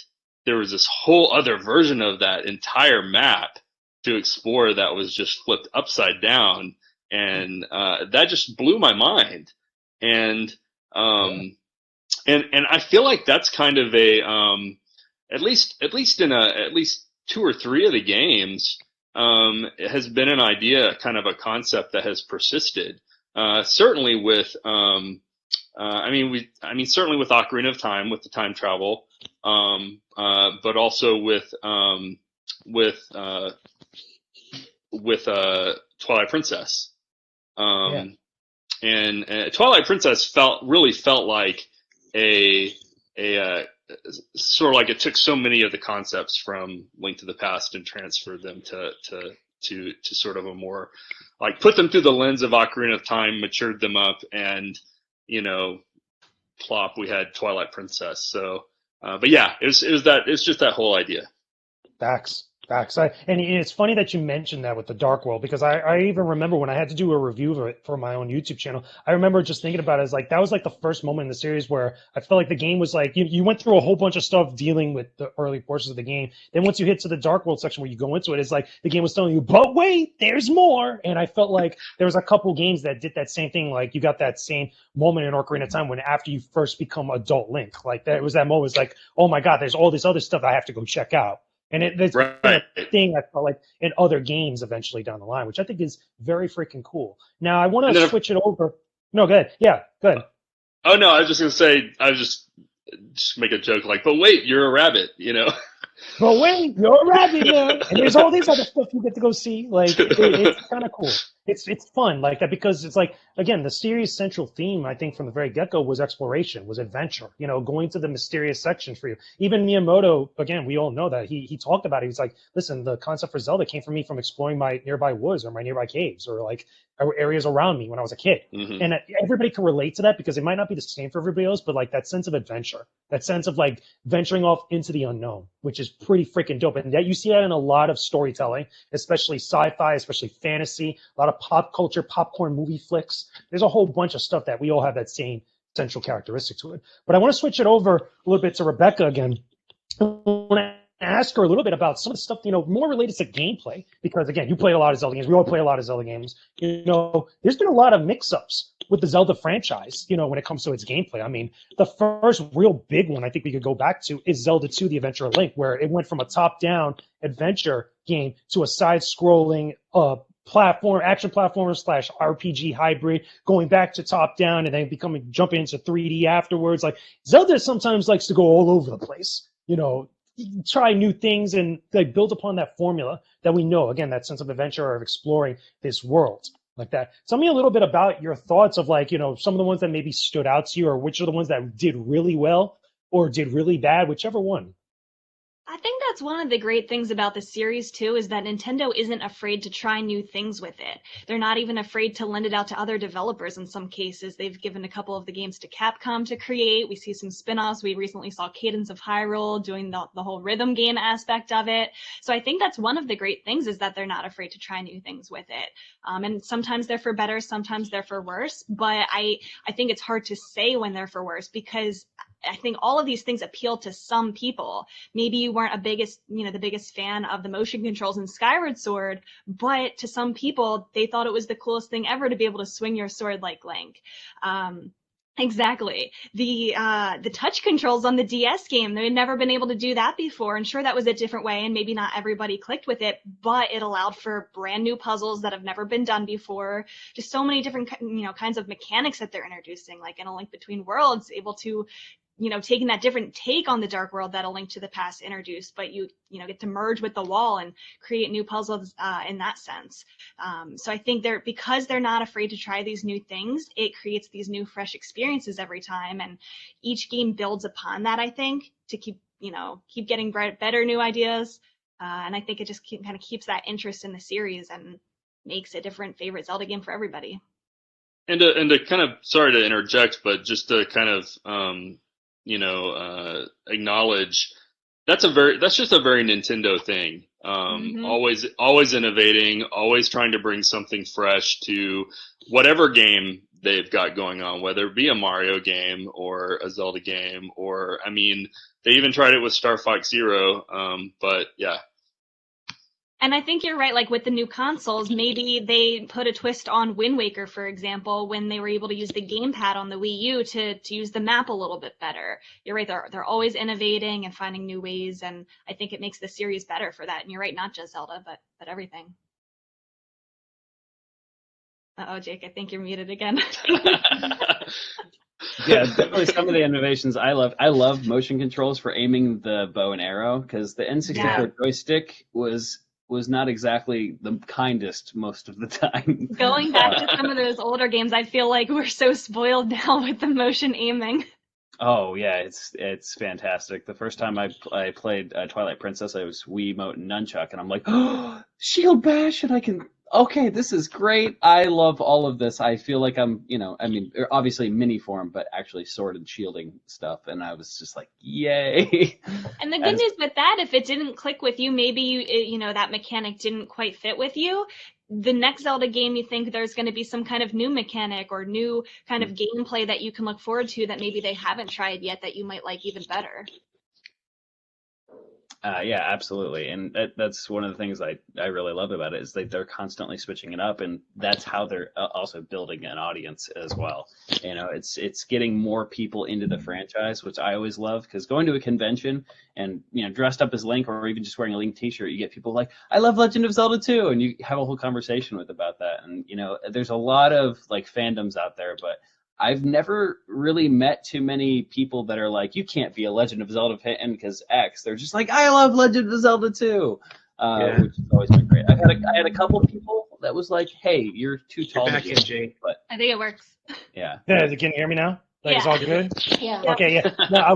there was this whole other version of that entire map to explore that was just flipped upside down, and that just blew my mind. And I feel like that's kind of a at least two or three of the games, it has been an idea, kind of a concept that has persisted. Certainly with certainly with Ocarina of Time, with the time travel, but also with Twilight Princess. And Twilight Princess felt like a sort of like it took so many of the concepts from Link to the Past and transferred them to sort of a more, like, put them through the lens of Ocarina of Time, matured them up, and, you know, plop, we had Twilight Princess. So, but yeah, it's just that whole idea. Facts. And it's funny that you mentioned that with the Dark World, because I even remember when I had to do a review of it for my own YouTube channel, I remember just thinking about it as like, that was like the first moment in the series where I felt like the game was like, you went through a whole bunch of stuff dealing with the early portions of the game. Then once you hit to the Dark World section where you go into it, it's like the game was telling you, but wait, there's more. And I felt like there was a couple games that did that same thing. Like you got that same moment in Ocarina of Time when after you first become adult Link, like that was that moment, was like, oh my God, there's all this other stuff I have to go check out. And it's right. a thing I felt like in other games eventually down the line, which I think is very freaking cool. Now, I want to switch it over. No, go ahead. Yeah, go ahead. Oh, no, I was just going to say, I was just make a joke like, but wait, you're a rabbit, you know? But wait, you're a rabbit, man. And there's all these other stuff you get to go see. Like, it's kind of cool. It's fun like that, because it's like, again, the series' central theme, I think, from the very get-go was exploration, was adventure, you know, going to the mysterious sections for you. Even Miyamoto, again, we all know that he talked about it. He's like, listen, the concept for Zelda came from me from exploring my nearby woods or my nearby caves or like areas around me when I was a kid. Mm-hmm. And everybody can relate to that, because it might not be the same for everybody else, but like that sense of adventure, that sense of like venturing off into the unknown, which is pretty freaking dope. And that you see that in a lot of storytelling, especially sci-fi, especially fantasy, a lot of pop culture, popcorn movie flicks. There's a whole bunch of stuff that we all have that same central characteristic to it. But I want to switch it over a little bit to Rebecca again. I want to ask her a little bit about some of the stuff, you know, more related to gameplay, because again, you played a lot of Zelda games. We all play a lot of Zelda games. You know, there's been a lot of mix-ups with the Zelda franchise, you know, when it comes to its gameplay. I mean, the first real big one I think we could go back to is Zelda 2, The Adventure of Link, where it went from a top-down adventure game to a side-scrolling action platformer / RPG hybrid, going back to top down and then jumping into 3D afterwards. Like, Zelda sometimes likes to go all over the place, you know, try new things and like build upon that formula that we know, again, that sense of adventure or of exploring this world like that. Tell me a little bit about your thoughts of, like, you know, some of the ones that maybe stood out to you, or which are the ones that did really well or did really bad, whichever one. I think that's one of the great things about the series too, is that Nintendo isn't afraid to try new things with it. They're not even afraid to lend it out to other developers in some cases. They've given a couple of the games to Capcom to create. We see some spin-offs. We recently saw Cadence of Hyrule doing the whole rhythm game aspect of it. So I think that's one of the great things, is that they're not afraid to try new things with it. And sometimes they're for better, sometimes they're for worse. But I think it's hard to say when they're for worse, because I think all of these things appeal to some people. Maybe you weren't the biggest fan of the motion controls in Skyward Sword, but to some people, they thought it was the coolest thing ever to be able to swing your sword like Link. Exactly. The touch controls on the DS game, they had never been able to do that before. And sure, that was a different way, and maybe not everybody clicked with it, but it allowed for brand new puzzles that have never been done before. Just so many different, kinds of mechanics that they're introducing, like in A Link Between Worlds, able to taking that different take on the dark world that A Link to the Past introduced, but you get to merge with the wall and create new puzzles in that sense. So I think because they're not afraid to try these new things, it creates these new fresh experiences every time, and each game builds upon that, I think, to keep getting better new ideas. And I think it just kind of keeps that interest in the series and makes a different favorite Zelda game for everybody. And to kind of, sorry to interject, but just to kind of acknowledge that's just a very Nintendo thing. Always innovating, always trying to bring something fresh to whatever game they've got going on, whether it be a Mario game or a Zelda game, or they even tried it with Star Fox Zero. But yeah. And I think you're right, like with the new consoles, maybe they put a twist on Wind Waker, for example, when they were able to use the gamepad on the Wii U to use the map a little bit better. You're right, they're always innovating and finding new ways, and I think it makes the series better for that. And you're right, not just Zelda, but everything. Uh-oh, Jake, I think you're muted again. Yeah, definitely some of the innovations I love. I love motion controls for aiming the bow and arrow, because the N64 joystick was not exactly the kindest most of the time. Going back to some of those older games, I feel like we're so spoiled now with the motion aiming. Oh yeah, it's fantastic. The first time I played Twilight Princess, I was Wiimote and nunchuck, and I'm like, oh, shield bash, and I can. Okay, this is great. I love all of this. I feel like I'm, obviously mini form, but actually sword and shielding stuff. And I was just like, yay. And the good news with that, if it didn't click with you, maybe that mechanic didn't quite fit with you. The next Zelda game, you think there's going to be some kind of new mechanic or new kind of gameplay that you can look forward to that maybe they haven't tried yet that you might like even better. Yeah, absolutely, and that's one of the things I really love about it, is that they're constantly switching it up, and that's how they're also building an audience as well. It's getting more people into the franchise, which I always love, because going to a convention and dressed up as Link, or even just wearing a Link T-shirt, you get people like, I love Legend of Zelda too, and you have a whole conversation about that. And there's a lot of like fandoms out there, but I've never really met too many people that are like, you can't be a Legend of Zelda fan because X. They're just like, I love Legend of Zelda too, which has always been great. I had a couple people that was like, hey, you're too tall. Back in, Jake. But I think it works. Yeah. Yeah. Can you hear me now? It's all good. Yeah. Okay. Yeah. No, I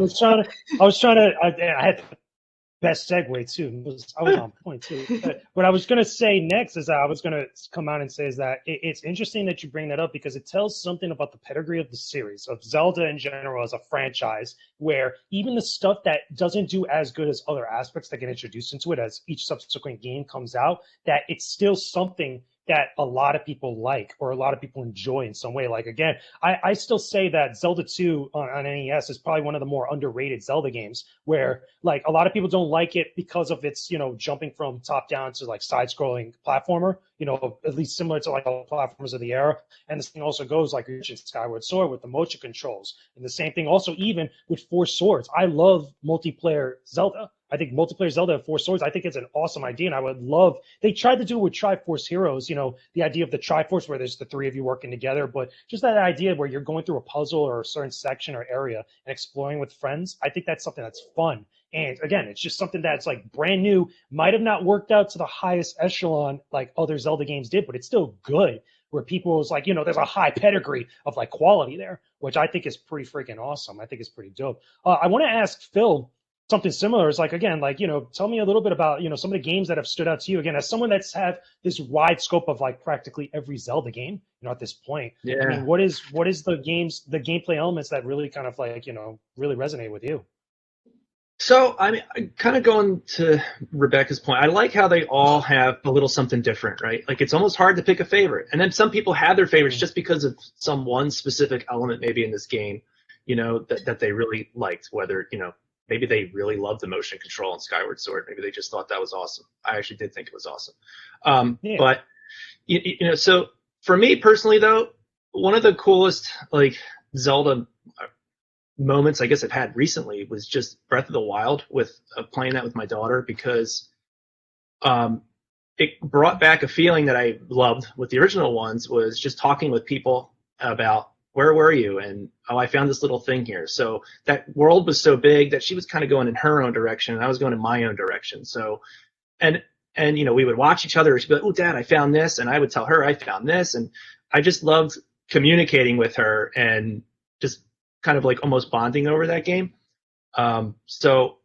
had the best segue too. I was on point too. But what I was going to say next is that I was going to come out and say is that it's interesting that you bring that up, because it tells something about the pedigree of the series, of Zelda in general as a franchise, where even the stuff that doesn't do as good as other aspects that get introduced into it as each subsequent game comes out, that it's still something that a lot of people like, or a lot of people enjoy in some way. Like, again, I still say that Zelda 2 on NES is probably one of the more underrated Zelda games, where like a lot of people don't like it because of its, jumping from top down to like side scrolling platformer, at least similar to like all the platformers of the era. And this thing also goes like Skyward Sword with the motion controls. And the same thing also even with Four Swords. I love multiplayer Zelda. I think multiplayer Zelda and Four Swords, I think it's an awesome idea, and I would love, they tried to do it with Triforce Heroes, the idea of the Triforce where there's the three of you working together, but just that idea where you're going through a puzzle or a certain section or area and exploring with friends, I think that's something that's fun. And again, it's just something that's like brand new, might have not worked out to the highest echelon like other Zelda games did, but it's still good, where people was like, there's a high pedigree of like quality there, which I think is pretty freaking awesome. I think it's pretty dope. I want to ask Phil something similar. Is like, again, like, tell me a little bit about, some of the games that have stood out to you, again, as someone that's had this wide scope of like practically every Zelda game, at this point. Yeah. I mean, what is the gameplay elements that really kind of like, really resonate with you? So, kind of going to Rebecca's point, I like how they all have a little something different, right? Like, it's almost hard to pick a favorite. And then some people have their favorites just because of some one specific element maybe in this game, that they really liked, whether, maybe they really loved the motion control in Skyward Sword. Maybe they just thought that was awesome. I actually did think it was awesome. But, so for me personally, though, one of the coolest, like, Zelda moments I guess I've had recently was just Breath of the Wild, with playing that with my daughter, because it brought back a feeling that I loved with the original ones, was just talking with people about where were you? And, oh, I found this little thing here. So that world was so big that she was kind of going in her own direction, and I was going in my own direction. So, and we would watch each other. She'd be like, oh, Dad, I found this. And I would tell her I found this. And I just loved communicating with her and just kind of like almost bonding over that game. So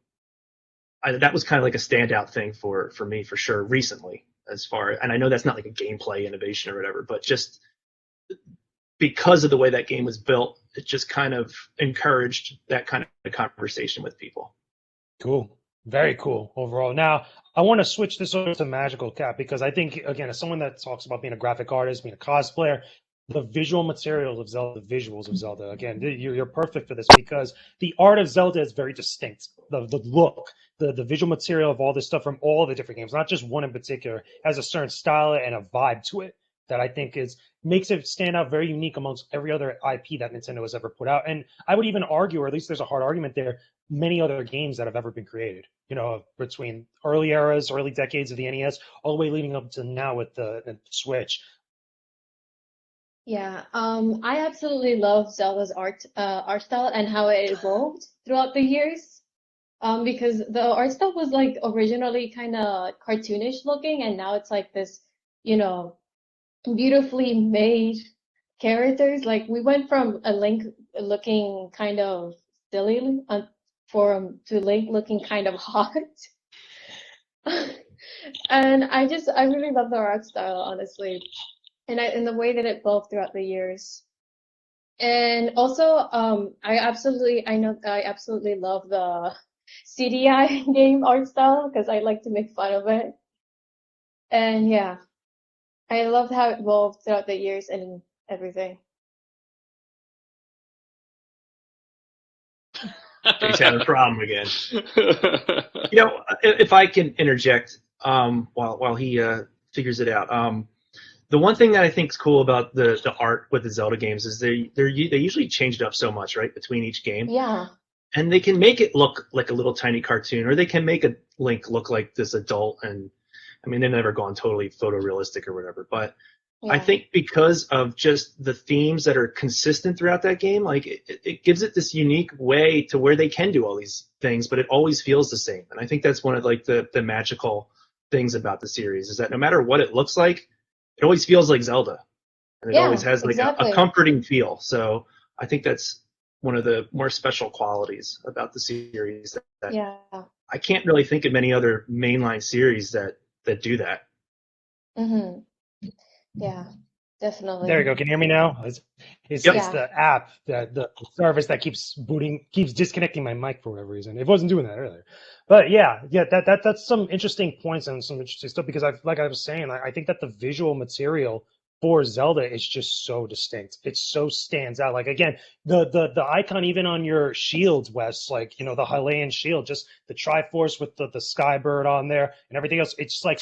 that was kind of like a standout thing for me for sure recently, and I know that's not like a gameplay innovation or whatever, but just because of the way that game was built, it just kind of encouraged that kind of conversation with people. Cool. Very cool overall. Now, I want to switch this over to Magical Cat because I think, again, as someone that talks about being a graphic artist, being a cosplayer, the visual materials of Zelda, the visuals of Zelda, again, you're perfect for this because the art of Zelda is very distinct. The look, the visual material of all this stuff from all the different games, not just one in particular, has a certain style and a vibe to it that I think makes it stand out very unique amongst every other IP that Nintendo has ever put out. And I would even argue, or at least there's a hard argument there, many other games that have ever been created, between early eras, early decades of the NES, all the way leading up to now with the Switch. Yeah, I absolutely love Zelda's art style and how it evolved throughout the years. Because the art style was like originally kind of cartoonish looking, and now it's like this, beautifully made characters. Like we went from a Link looking kind of silly to Link looking kind of hot. And I really love the art style, honestly, and the way that it evolved throughout the years. And also, I absolutely love the CDI game art style because I like to make fun of it. And yeah, I loved how it evolved throughout the years and everything. He's having a problem again. If I can interject, while he figures it out, the one thing that I think is cool about the art with the Zelda games is they usually change it up so much, right, between each game. Yeah. And they can make it look like a little tiny cartoon, or they can make a Link look like this adult. And I mean, they've never gone totally photorealistic or whatever, but I think because of just the themes that are consistent throughout that game, like it gives it this unique way to where they can do all these things, but it always feels the same. And I think that's one of like the magical things about the series is that no matter what it looks like, it always feels like Zelda, and it always has like a comforting feel. So I think that's one of the more special qualities about the series that I can't really think of many other mainline series that do that. Mm-hmm. Yeah, definitely. There you go. Can you hear me now? It's the app, the service that keeps disconnecting my mic for whatever reason. It wasn't doing that earlier. But that's some interesting points and some interesting stuff because like I was saying, I think that the visual material for Zelda is just so distinct. It so stands out. Like again, the icon even on your shields, Wes, like the Hylian shield, just the Triforce with the Skybird on there and everything else. It's like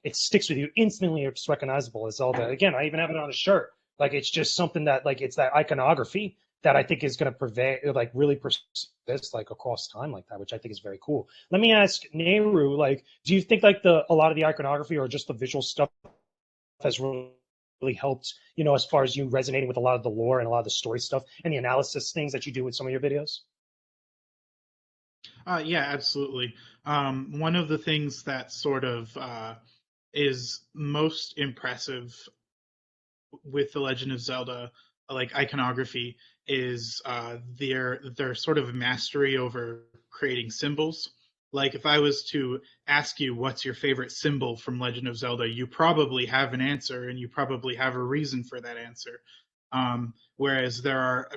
it sticks with you instantly. It's recognizable as Zelda. Again, I even have it on a shirt. Like it's just something that like it's that iconography that I think is going to really persist like across time like that, which I think is very cool. Let me ask Nayru, like, do you think like a lot of the iconography or just the visual stuff has really helped, as far as you resonating with a lot of the lore and a lot of the story stuff and the analysis things that you do with some of your videos? Yeah, absolutely. One of the things that sort of is most impressive with the Legend of Zelda, like iconography, is their sort of mastery over creating symbols. Like if I was to ask you what's your favorite symbol from Legend of Zelda, you probably have an answer and you probably have a reason for that answer. Whereas there are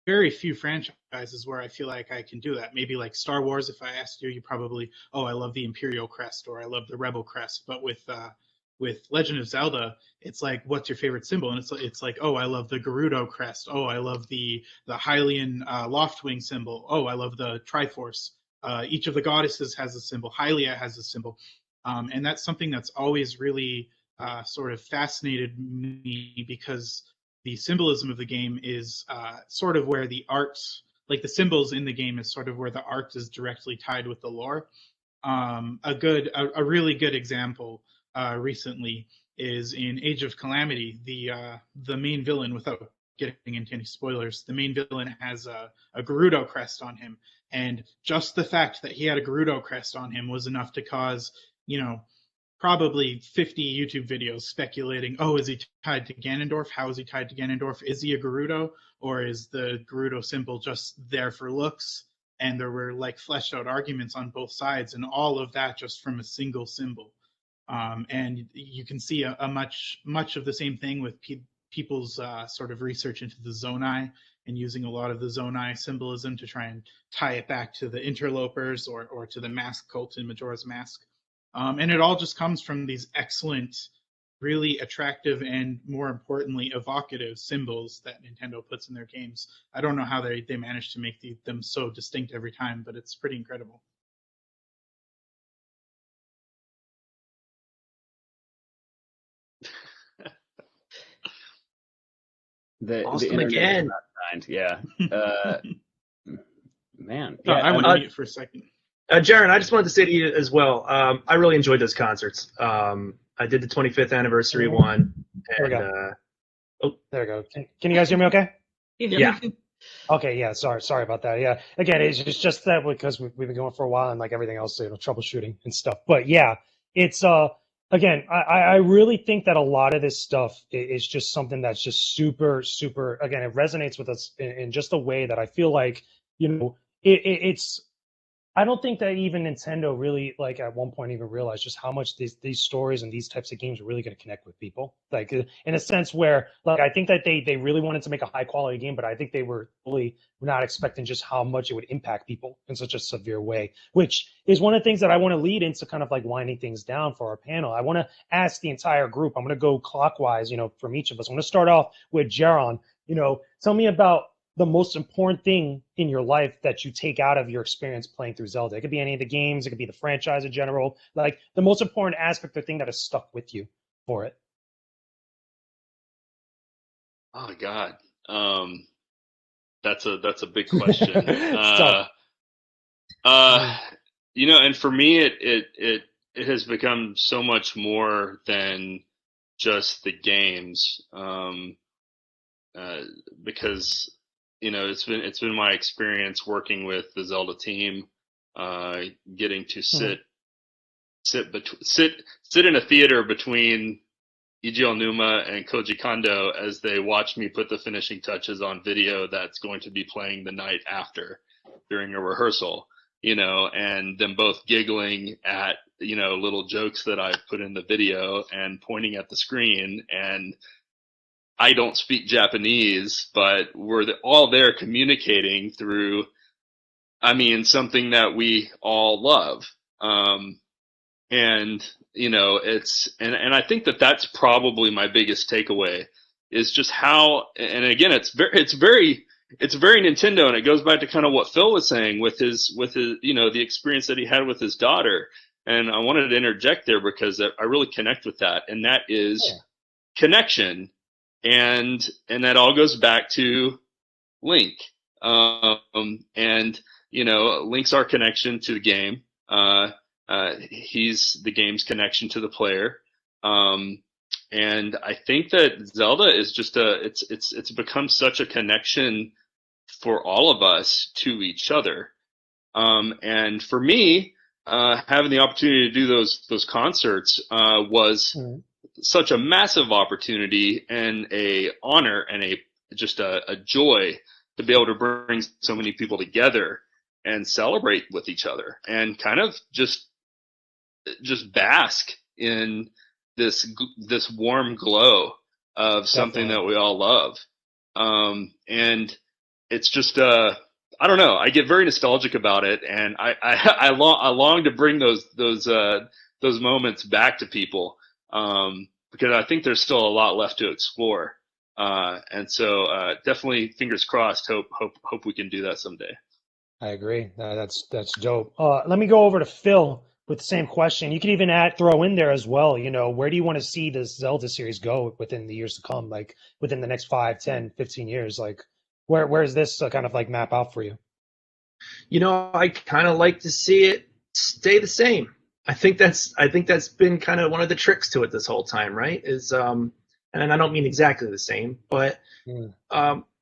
very few franchises where I feel like I can do that. Maybe like Star Wars, if I asked you, you probably, I love the Imperial crest or I love the Rebel crest. But with Legend of Zelda, it's like, what's your favorite symbol? And it's like, I love the Gerudo crest. I love the Hylian Loftwing symbol. I love the Triforce. Each of the goddesses has a symbol. Hylia has a symbol. And that's something that's always really sort of fascinated me because the symbolism of the game is sort of where the art, like the symbols in the game is sort of where the art is directly tied with the lore. A really good example recently is in Age of Calamity, the main villain, without getting into any spoilers, the main villain has a Gerudo crest on him. And just the fact that he had a Gerudo crest on him was enough to cause, probably 50 YouTube videos speculating, oh, is he tied to Ganondorf? How is he tied to Ganondorf? Is he a Gerudo? Or is the Gerudo symbol just there for looks? And there were like fleshed out arguments on both sides, and all of that just from a single symbol. And you can see a much of the same thing with people's sort of research into the Zonai and using a lot of the Zonai symbolism to try and tie it back to the interlopers or to the mask cult in Majora's Mask. And it all just comes from these excellent, really attractive, and more importantly, evocative symbols that Nintendo puts in their games. I don't know how they manage to make them so distinct every time, but it's pretty incredible. Awesome again. Yeah. Man. Yeah, I went on mute for a second. Jaron, I just wanted to say to you as well, I really enjoyed those concerts. I did the 25th anniversary one. There we go. There we go. Can you guys hear me okay? Yeah. Okay, yeah, sorry about that. Yeah, again, it's just that because we've been going for a while and like everything else, troubleshooting and stuff. But yeah, it's again, I really think that a lot of this stuff is just something that's just super, super, again, it resonates with us in just a way that I feel like, it's, I don't think that even Nintendo really, like, at one point even realized just how much these stories and these types of games are really going to connect with people. Like, in a sense where, like, I think that they really wanted to make a high quality game, but I think they were really not expecting just how much it would impact people in such a severe way, which is one of the things that I want to lead into kind of like winding things down for our panel. I want to ask the entire group, I'm going to go clockwise, from each of us. I'm going to start off with Jeron. Tell me about the most important thing in your life that you take out of your experience playing through Zelda. It could be any of the games, it could be the franchise in general, like the most important aspect or thing that has stuck with you for it. Oh God. That's a big question. And for me it has become so much more than just the games. Because it's been my experience working with the Zelda team, getting to sit in a theater between Eiji Aonuma and Koji Kondo as they watch me put the finishing touches on video that's going to be playing the night after during a rehearsal, and them both giggling at, little jokes that I've put in the video and pointing at the screen. And I don't speak Japanese, but we're all there communicating through, something that we all love. And I think that that's probably my biggest takeaway is just how, and again, it's very Nintendo, and it goes back to kind of what Phil was saying with his, the experience that he had with his daughter. And I wanted to interject there because I really connect with that. And that is connection. And that all goes back to Link. Link's our connection to the game. He's the game's connection to the player. And I think that Zelda is just it's become such a connection for all of us to each other. And for me, having the opportunity to do those concerts, was such a massive opportunity and a honor and a joy to be able to bring so many people together and celebrate with each other and kind of just bask in this warm glow of something that we all love. And it's just, I don't know, I get very nostalgic about it, and I long to bring those moments back to people. Because I think there's still a lot left to explore. And so definitely fingers crossed, hope we can do that someday. I agree. That's dope. Let me go over to Phil with the same question. You can even throw in there as well, where do you want to see this Zelda series go within the years to come, like within the next 5, 10, 15 years? Like where is this kind of like map out for you? I kind of like to see it stay the same. I think that's been kind of one of the tricks to it this whole time, right? Is and I don't mean exactly the same, but Mm.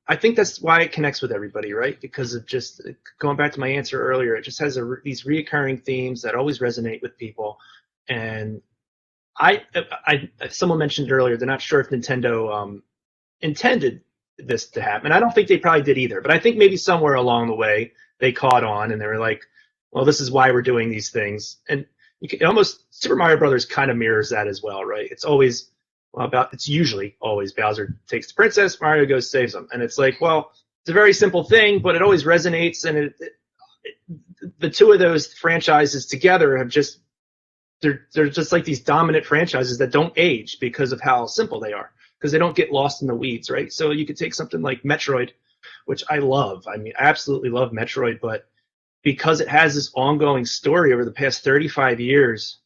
I think that's why it connects with everybody, right? Because of just going back to my answer earlier, it just has these reoccurring themes that always resonate with people. And someone mentioned earlier, they're not sure if Nintendo intended this to happen. I don't think they probably did either, but I think maybe somewhere along the way they caught on and they were like, well, this is why we're doing these things. And you can almost, Super Mario Brothers kind of mirrors that as well, right? It's always it's usually always Bowser takes the princess, Mario goes saves them, and it's like, well, it's a very simple thing, but it always resonates, and the two of those franchises together have just they're just like these dominant franchises that don't age because of how simple they are, because they don't get lost in the weeds, right? So you could take something like Metroid, which I love. I mean, I absolutely love Metroid, but because it has this ongoing story over the past 35 years,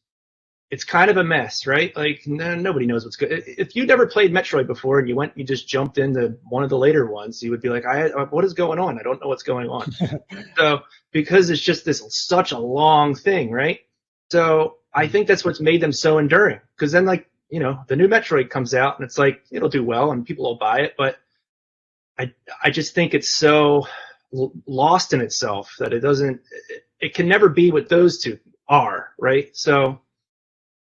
it's kind of a mess, right? Like, nobody knows what's good. If you never played Metroid before and you just jumped into one of the later ones, you would be like, what is going on? I don't know what's going on. So, because it's just such a long thing, right? So, I think that's what's made them so enduring. Because then, like, the new Metroid comes out and it's like, it'll do well and people will buy it, but I just think it's so lost in itself that it can never be what those two are, right? So,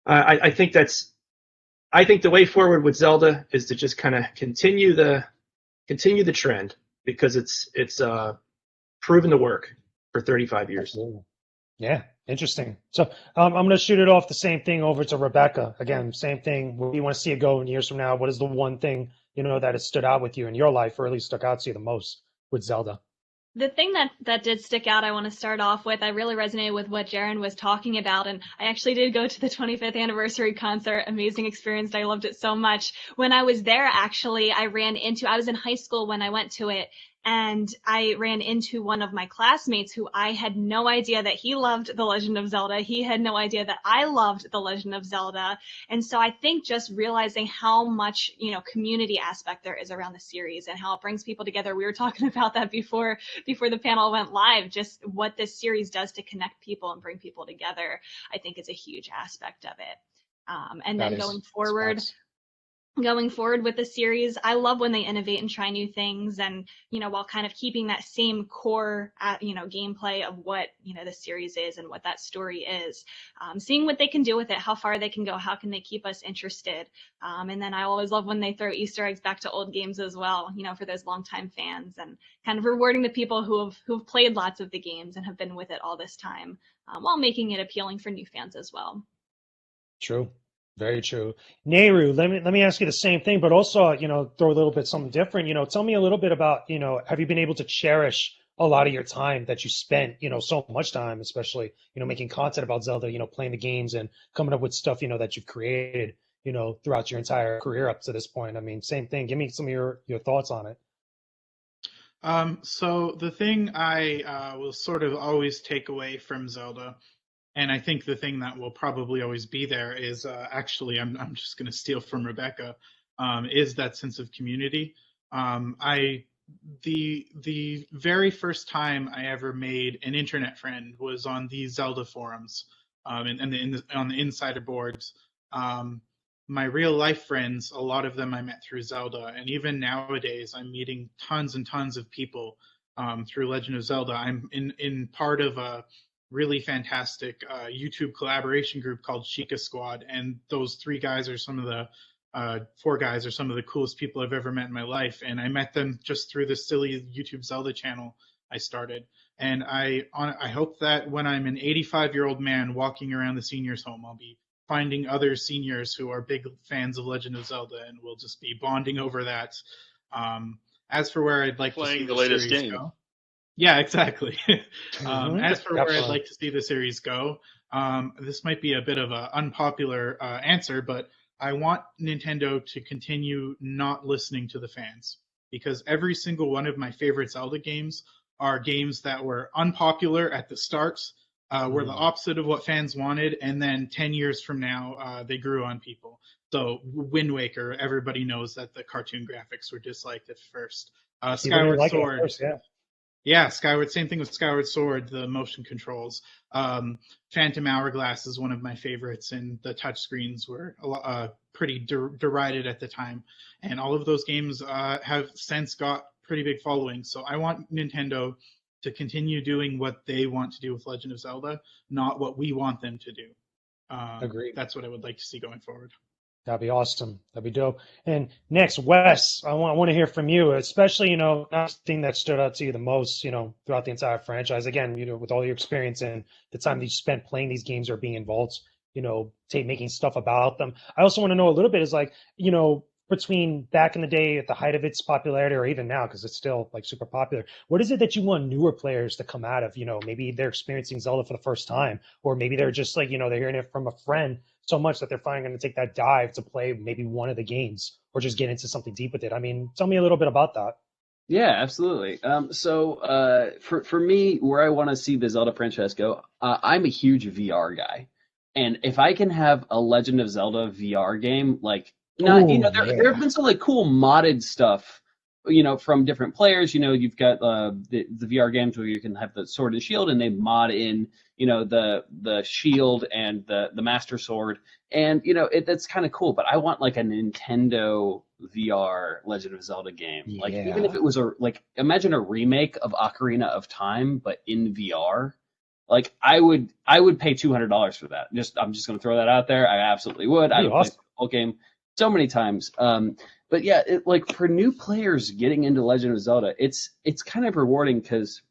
I think the way forward with Zelda is to just kind of continue the trend, because it's proven to work for 35 years. Absolutely. Yeah, interesting. So I'm going to shoot it off the same thing over to Rebecca. Again, same thing. Where do you want to see it go in years from now? What is the one thing that has stood out with you in your life, or at least stuck out to you the most with Zelda? The thing that did stick out, I want to start off with, I really resonated with what Jeron was talking about, and I actually did go to the 25th anniversary concert. Amazing experience. I loved it so much. When I was there, actually, I was in high school when I went to it, and I ran into one of my classmates who I had no idea that he loved The Legend of Zelda. He had no idea that I loved The Legend of Zelda. And so I think just realizing how much, community aspect there is around the series and how it brings people together. We were talking about that before the panel went live, just what this series does to connect people and bring people together, I think is a huge aspect of it. And then going forward with the series, I love when they innovate and try new things, and while kind of keeping that same core gameplay of what the series is and what that story is, seeing what they can do with it, how far they can go, how can they keep us interested, and then I always love when they throw Easter eggs back to old games as well, for those longtime fans, and kind of rewarding the people who've played lots of the games and have been with it all this time, while making it appealing for new fans as well. True. Very true. Nayru, let me ask you the same thing, but also, throw a little bit something different. Tell me a little bit about, have you been able to cherish a lot of your time that you spent, so much time, especially, making content about Zelda, playing the games and coming up with stuff, that you've created, throughout your entire career up to this point. I mean, same thing. Give me some of your thoughts on it. So the thing I will sort of always take away from Zelda, and I think the thing that will probably always be there is actually, I'm just going to steal from Rebecca, is that sense of community. The very first time I ever made an internet friend was on the Zelda forums, and on the insider boards. My real life friends, a lot of them I met through Zelda, and even nowadays I'm meeting tons and tons of people through Legend of Zelda. I'm in part of a really fantastic YouTube collaboration group called Sheikah Squad, and those four guys are some of the coolest people I've ever met in my life, and I met them just through the silly YouTube Zelda channel I started. And I hope that when I'm an 85-year-old man walking around the seniors home, I'll be finding other seniors who are big fans of Legend of Zelda, and we'll just be bonding over that. As for where I'd like to see the latest game go, yeah, exactly. As for where I'd like to see the series go, this might be a bit of an unpopular answer, but I want Nintendo to continue not listening to the fans, because every single one of my favorite Zelda games are games that were unpopular at the start, were the opposite of what fans wanted, and then 10 years from now, they grew on people. So Wind Waker, everybody knows that the cartoon graphics were disliked at first. Skyward Sword. First, yeah. Yeah, same thing with Skyward Sword, the motion controls. Phantom Hourglass is one of my favorites, and the touchscreens were pretty derided at the time, and all of those games have since got pretty big followings. So I want Nintendo to continue doing what they want to do with Legend of Zelda, not what we want them to do. Agreed. That's what I would like to see going forward. That'd be awesome. That'd be dope. And next, Wes, I want to hear from you, especially, the thing that stood out to you the most, throughout the entire franchise. Again, with all your experience and the time that you spent playing these games or being involved, making stuff about them. I also want to know a little bit is like, between back in the day at the height of its popularity or even now, because it's still like super popular, what is it that you want newer players to come out of? Maybe they're experiencing Zelda for the first time, or maybe they're just like, they're hearing it from a friend so much that they're finally going to take that dive to play maybe one of the games or just get into something deep with it. I mean, tell me a little bit about that. Yeah, absolutely. For me, where I want to see the Zelda franchise go, I'm a huge VR guy. And if I can have a Legend of Zelda VR game, like, there have been some like cool modded stuff, from different players. You've got the VR games where you can have the sword and shield, and they mod in, the shield and the Master Sword, and that's kind of cool. But I want like a Nintendo VR Legend of Zelda game, like even if it was imagine a remake of Ocarina of Time, but in VR. Like I would pay $200 for that. I'm just gonna throw that out there. I absolutely would. I would play the whole game so many times. But yeah, like for new players getting into Legend of Zelda, it's kind of rewarding because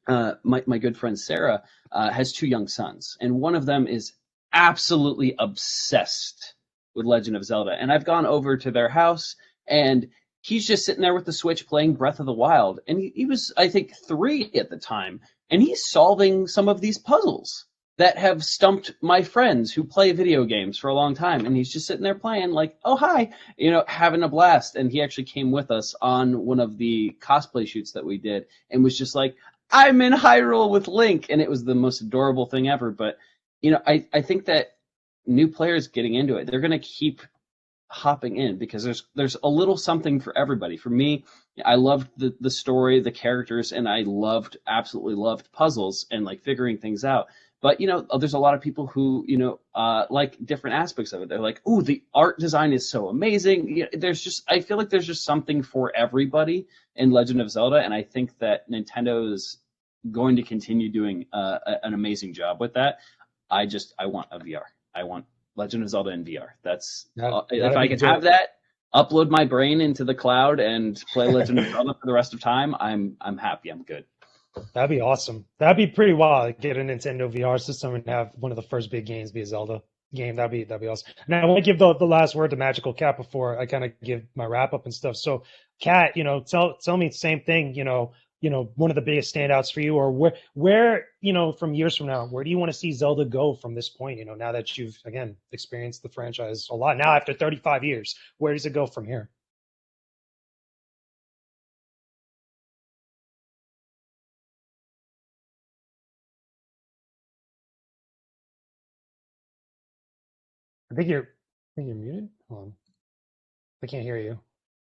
my good friend Sarah has 2 young sons, and one of them is absolutely obsessed with Legend of Zelda. And I've gone over to their house, and he's just sitting there with the Switch playing Breath of the Wild, and he was, I think, 3 at the time, and he's solving some of these puzzles that have stumped my friends who play video games for a long time. And he's just sitting there playing like, oh, hi, having a blast. And he actually came with us on one of the cosplay shoots that we did and was just like, I'm in Hyrule with Link. And it was the most adorable thing ever. But, I think that new players getting into it, they're going to keep hopping in because there's a little something for everybody. For me, I loved the story, the characters, and I absolutely loved puzzles and like figuring things out. But, there's a lot of people who, like different aspects of it. They're like, ooh, the art design is so amazing. I feel like there's just something for everybody in Legend of Zelda. And I think that Nintendo is going to continue doing an amazing job with that. I want a VR. I want Legend of Zelda in VR. If I can have that, upload my brain into the cloud and play Legend of Zelda for the rest of time, I'm happy. I'm good. That'd be awesome. That'd be pretty wild. Get a Nintendo VR system and have one of the first big games be a Zelda game. That'd be awesome. Now I want to give the last word to Magical Cat before I kind of give my wrap up and stuff. So, Cat, tell me the same thing. One of the biggest standouts for you, or where from years from now, where do you want to see Zelda go from this point? Now that you've again experienced the franchise a lot. Now after 35 years, where does it go from here? I think you're muted. Hold on. I can't hear you.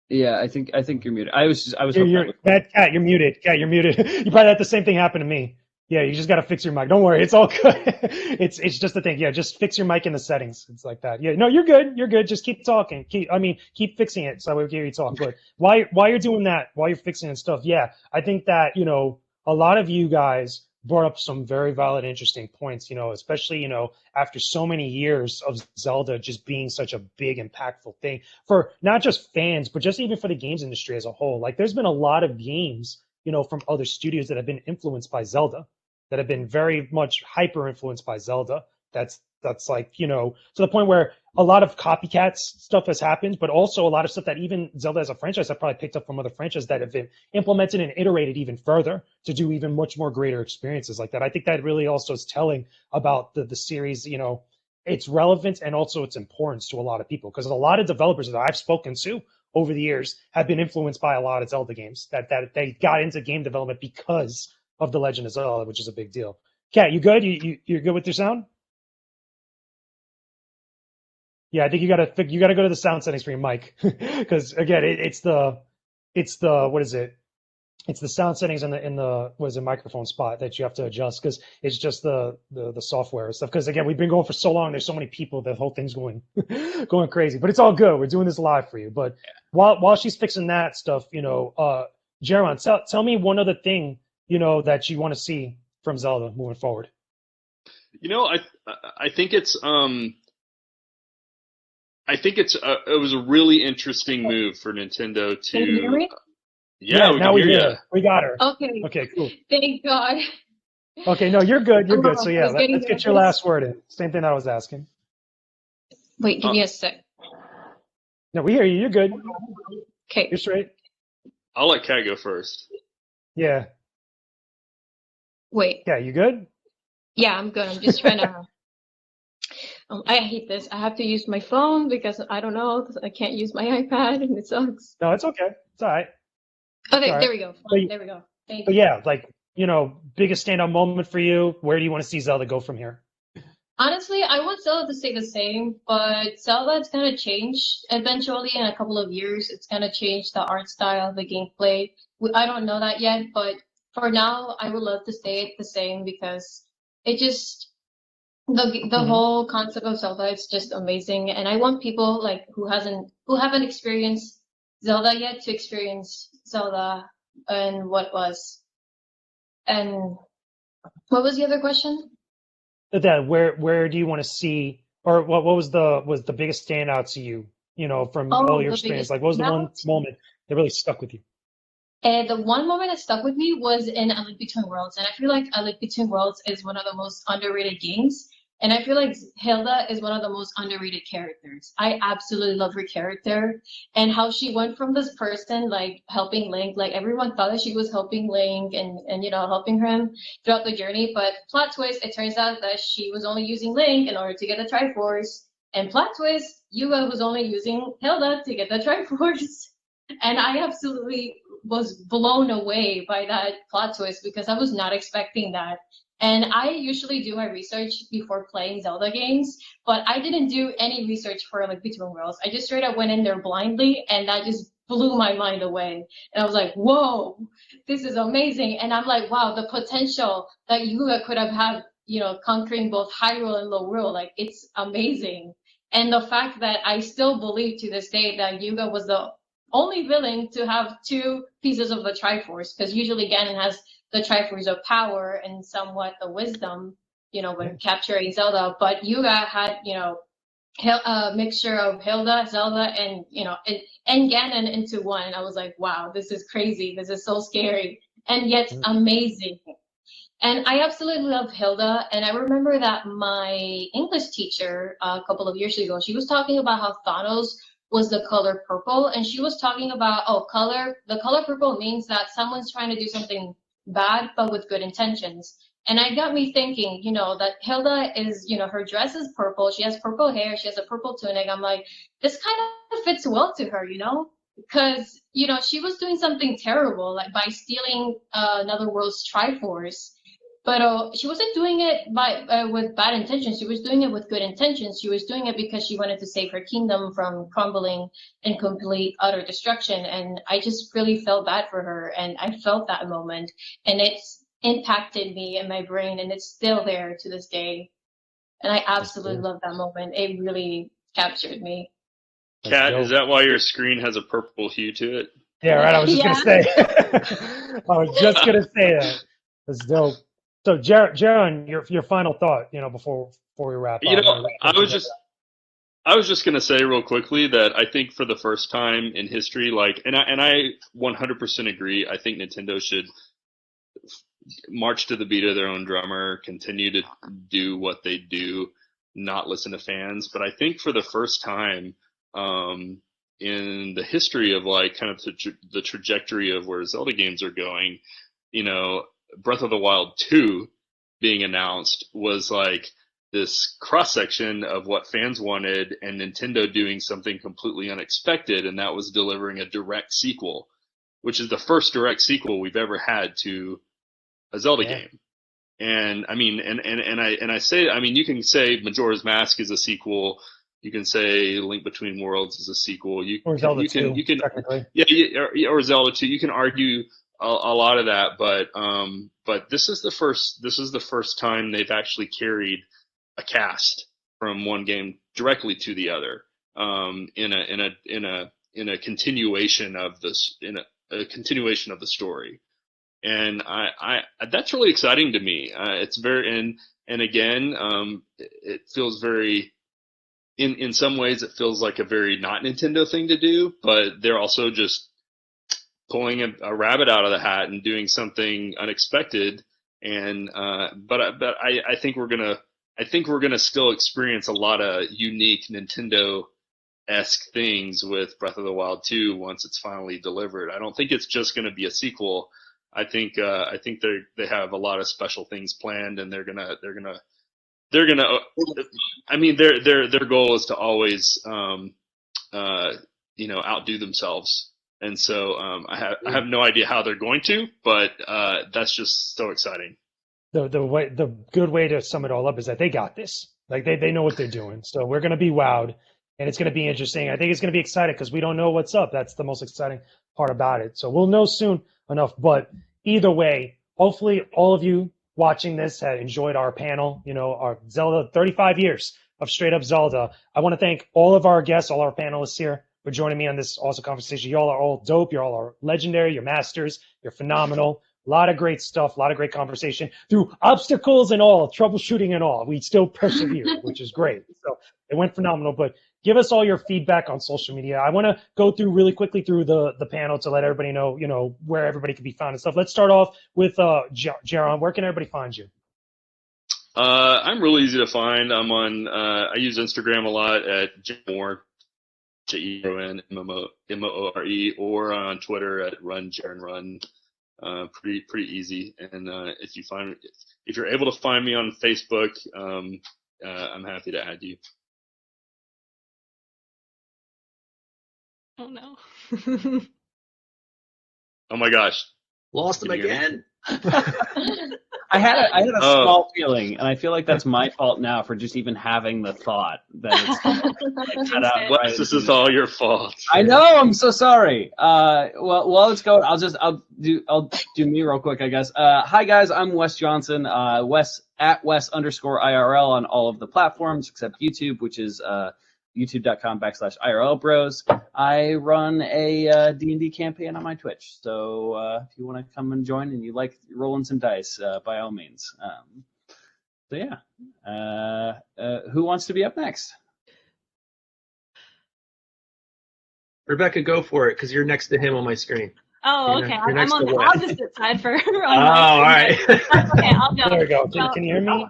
Yeah, I think you're muted. I was Cat, you're muted. Cat, you're muted. You probably had the same thing happen to me. Yeah, you just gotta fix your mic. Don't worry, it's all good. It's just a thing. Yeah, just fix your mic in the settings. It's like that. Yeah, no, you're good. You're good. Just keep talking. Keep fixing it so we can hear you talk. But while you're doing that, while you're fixing and stuff, yeah, I think that a lot of you guys brought up some very valid, interesting points, especially, after so many years of Zelda just being such a big, impactful thing for not just fans, but just even for the games industry as a whole. Like, there's been a lot of games, from other studios that have been influenced by Zelda, that have been very much hyper influenced by Zelda. That's like, to the point where a lot of copycats stuff has happened, but also a lot of stuff that even Zelda as a franchise have probably picked up from other franchises that have been implemented and iterated even further to do even much more greater experiences like that. I think that really also is telling about the series, its relevance and also its importance to a lot of people, because a lot of developers that I've spoken to over the years have been influenced by a lot of Zelda games that they got into game development because of the Legend of Zelda, which is a big deal. Kat, you good? You're good with your sound? Yeah, I think you gotta go to the sound settings for your mic, because again, it's the what is it? It's the sound settings in the what is it, microphone spot that you have to adjust because it's just the software and stuff. Because again, we've been going for so long. There's so many people. The whole thing's going going crazy. But it's all good. We're doing this live for you. But while she's fixing that stuff, Jeron, tell me one other thing that you want to see from Zelda moving forward. I think it was a really interesting move for Nintendo to. Can you hear me? Yeah, now we hear hear you. her. We got her. Okay. Okay, cool. Thank God. Okay, no, you're good. You're good. So I yeah, was getting let's get your nervous. last word in. Same thing I was asking. Wait, give me a sec. No, we hear you. You're good. Okay. You're straight. I'll let Kat go first. Yeah. Wait. Yeah, you good? Yeah, I'm good. I'm just trying to. I hate this. I have to use my phone because I don't know. I can't use my iPad and it sucks. No, it's okay. It's all right. Okay, All right. there we go. But- There we go. Thank But you. yeah, biggest standout moment for you. Where do you want to see Zelda go from here? Honestly, I want Zelda to stay the same, but Zelda is gonna change eventually in a couple of years. It's gonna change the art style, the gameplay. I don't know that yet, but for now, I would love to stay the same because it just the whole concept of Zelda is just amazing, and I want people like who haven't experienced Zelda yet to experience Zelda and what was. And what was the other question? That where do you want to see, or what was the biggest standout to you? From Oh, all your the experience. biggest Like, what was the one standout? moment that really stuck with you? And the one moment that stuck with me was in A Link Between Worlds, and I feel like A Link Between Worlds is one of the most underrated games. And I feel like Hilda is one of the most underrated characters. I absolutely love her character and how she went from this person like helping Link, like everyone thought that she was helping Link and helping him throughout the journey. But plot twist, it turns out that she was only using Link in order to get the Triforce. And plot twist, Yuga was only using Hilda to get the Triforce. And I absolutely was blown away by that plot twist because I was not expecting that. And I usually do my research before playing Zelda games, but I didn't do any research for like Between Worlds. I just straight up went in there blindly, and that just blew my mind away. And I was like, whoa, this is amazing. And I'm like, wow, the potential that Yuga could have had, conquering both Hyrule and Lorule, like it's amazing. And the fact that I still believe to this day that Yuga was the only villain to have two pieces of the Triforce, because usually Ganon has the Triforce of power and somewhat the wisdom, when capturing Zelda. But Yuga had, a mixture of Hilda, Zelda, and Ganon into one. And I was like, wow, this is crazy. This is so scary and yet amazing. And I absolutely love Hilda. And I remember that my English teacher a couple of years ago, she was talking about how Thanos was the color purple. And she was talking about, the color purple means that someone's trying to do something bad, but with good intentions. And it got me thinking, that Hilda is, her dress is purple. She has purple hair. She has a purple tunic. I'm like, this kind of fits well to her, because, she was doing something terrible, like by stealing another world's Triforce. But she wasn't doing it with bad intentions. She was doing it with good intentions. She was doing it because she wanted to save her kingdom from crumbling and complete utter destruction. And I just really felt bad for her. And I felt that moment. And it's impacted me in my brain. And it's still there to this day. And I absolutely love that moment. It really captured me. Kat, is that why your screen has a purple hue to it? Yeah, right. I was just gonna say. I was just gonna say that. That's dope. So, Jaron, your final thought, before we wrap up. I was just gonna say real quickly that I think for the first time in history, and I 100% agree. I think Nintendo should march to the beat of their own drummer, continue to do what they do, not listen to fans. But I think for the first time in the history of kind of the trajectory of where Zelda games are going, Breath of the Wild 2 being announced was this cross section of what fans wanted, and Nintendo doing something completely unexpected, and that was delivering a direct sequel, which is the first direct sequel we've ever had to a Zelda game. And I mean, and I say, you can say Majora's Mask is a sequel. You can say Link Between Worlds is a sequel. Or Zelda 2, technically. Yeah, or Zelda 2. You can argue lot of that, but this is the first time they've actually carried a cast from one game directly to the other, in a continuation of a continuation of the story. And I that's really exciting to me. It's very, and again, it feels very, in some ways it feels like a very not Nintendo thing to do, but they're also just pulling a rabbit out of the hat and doing something unexpected. And but I think we're gonna still experience a lot of unique Nintendo-esque things with Breath of the Wild 2 once it's finally delivered. I don't think it's just gonna be a sequel. I think they have a lot of special things planned, and they're gonna. I mean, their goal is to always, outdo themselves, and so I have no idea how they're going to, but that's just so exciting. The good way to sum it all up is that they got this. Like they know what they're doing. So we're gonna be wowed, and it's gonna be interesting. I think it's gonna be exciting because we don't know what's up. That's the most exciting part about it. So we'll know soon enough. But either way, hopefully all of you watching this had enjoyed our panel. Our Zelda 35 years of straight up Zelda. I want to thank all of our guests, all our panelists here for joining me on this awesome conversation. Y'all are all dope. You all are legendary. You're masters. You're phenomenal. A lot of great stuff, a lot of great conversation. Through obstacles and all, troubleshooting and all, we still persevere, which is great. So it went phenomenal. But give us all your feedback on social media. I want to go through really quickly through the panel to let everybody know, where everybody can be found and stuff. Let's start off with Jeron. Where can everybody find you? I'm really easy to find. I'm on. I use Instagram a lot at Jeron, Jeron, MOORE, or on Twitter at RunJaronRun. Pretty easy. And if you're able to find me on Facebook, I'm happy to add you. Oh no. Oh my gosh. Lost him again. I had a small feeling, and I feel like that's my fault now for just even having the thought that it's cut out. Wes, this is all your fault. I know. I'm so sorry. Well, let's go. I'll do me real quick, I guess. Hi guys, I'm Wes Johnson. Wes at Wes_IRL on all of the platforms except YouTube, which is youtube.com/IRL Bros. I run a D&D campaign on my Twitch, so if you want to come and join and you like rolling some dice, by all means. So yeah, who wants to be up next? Rebecca, go for it, because you're next to him on my screen. Oh, okay. I'm on the opposite side for. All right. Okay, I'll go. There we go. Can you hear me?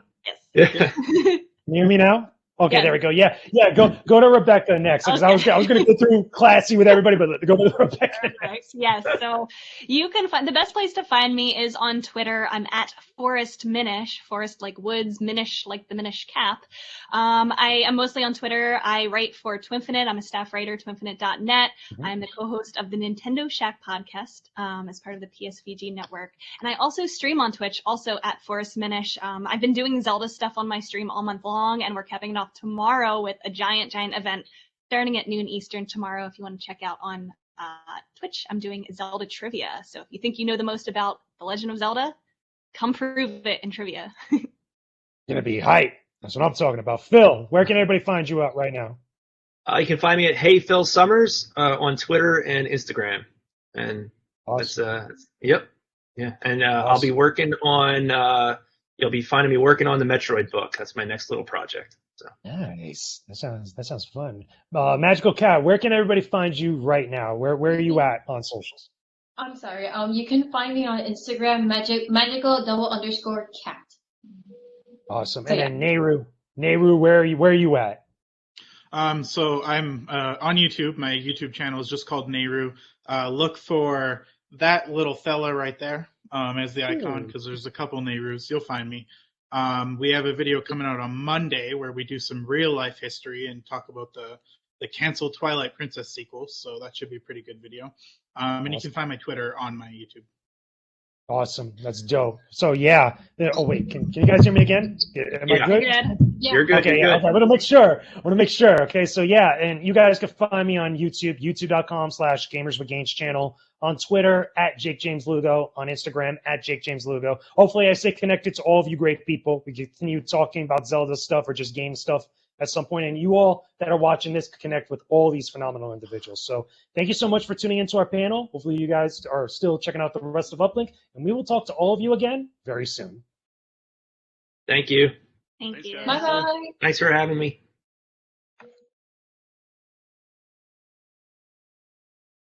Yes. Can you hear me now? Okay, Yes. There we go. Yeah. Go to Rebecca next, because Okay. I was going to go through classy with everybody, but go to Rebecca. Perfect. Yes. So you can find the best place to find me is on Twitter. I'm at Forest Minish, Forest like woods, Minish like the Minish cap. I am mostly on Twitter. I write for Twinfinite. I'm a staff writer, twinfinite.net. Mm-hmm. I'm the co-host of the Nintendo Shack podcast as part of the PSVG network. And I also stream on Twitch, also at Forest Minish. I've been doing Zelda stuff on my stream all month long, and we're capping it off tomorrow with a giant event starting at noon Eastern tomorrow. If you want to check out on Twitch, I'm doing Zelda trivia. So if you think you know the most about The Legend of Zelda, come prove it in trivia. Gonna be hype. That's what I'm talking about. Phil, where can everybody find you out right now? You can find me at Hey Phil Summers on Twitter and Instagram, and Awesome. yep, yeah. And Awesome. I'll be working on. You'll be finding me working on the Metroid book. That's my next little project. So. Nice. That sounds fun. Magical Cat, where can everybody find you right now? Where are you at on socials? I'm sorry. You can find me on Instagram, magical_cat. Awesome. So, And then Nayru, where are you at? So I'm on YouTube. My YouTube channel is just called Nayru. Look for that little fella right there as the icon, because there's a couple Nayrus. You'll find me. We have a video coming out on Monday where we do some real life history and talk about the canceled Twilight Princess sequels. So that should be a pretty good video. And you can find my Twitter on my YouTube. Awesome. That's dope. So yeah. Oh wait, can you guys hear me again? Am I good? Good. Yeah. You're good. Okay, You're yeah, good. okay. I want to make sure. Okay, so yeah, and you guys can find me on YouTube, youtube.com/GamersWithGains channel. on Twitter at Jakejames Lugo, on Instagram at Jakejames Lugo. Hopefully I stay connected to all of you great people. We continue talking about Zelda stuff or just game stuff at some point, and you all that are watching this connect with all these phenomenal individuals. So thank you so much for tuning into our panel. Hopefully you guys are still checking out the rest of uplink, and we will talk to all of you again very soon. Thank you. Thank Thanks, you. guys. Bye bye. Thanks for having me.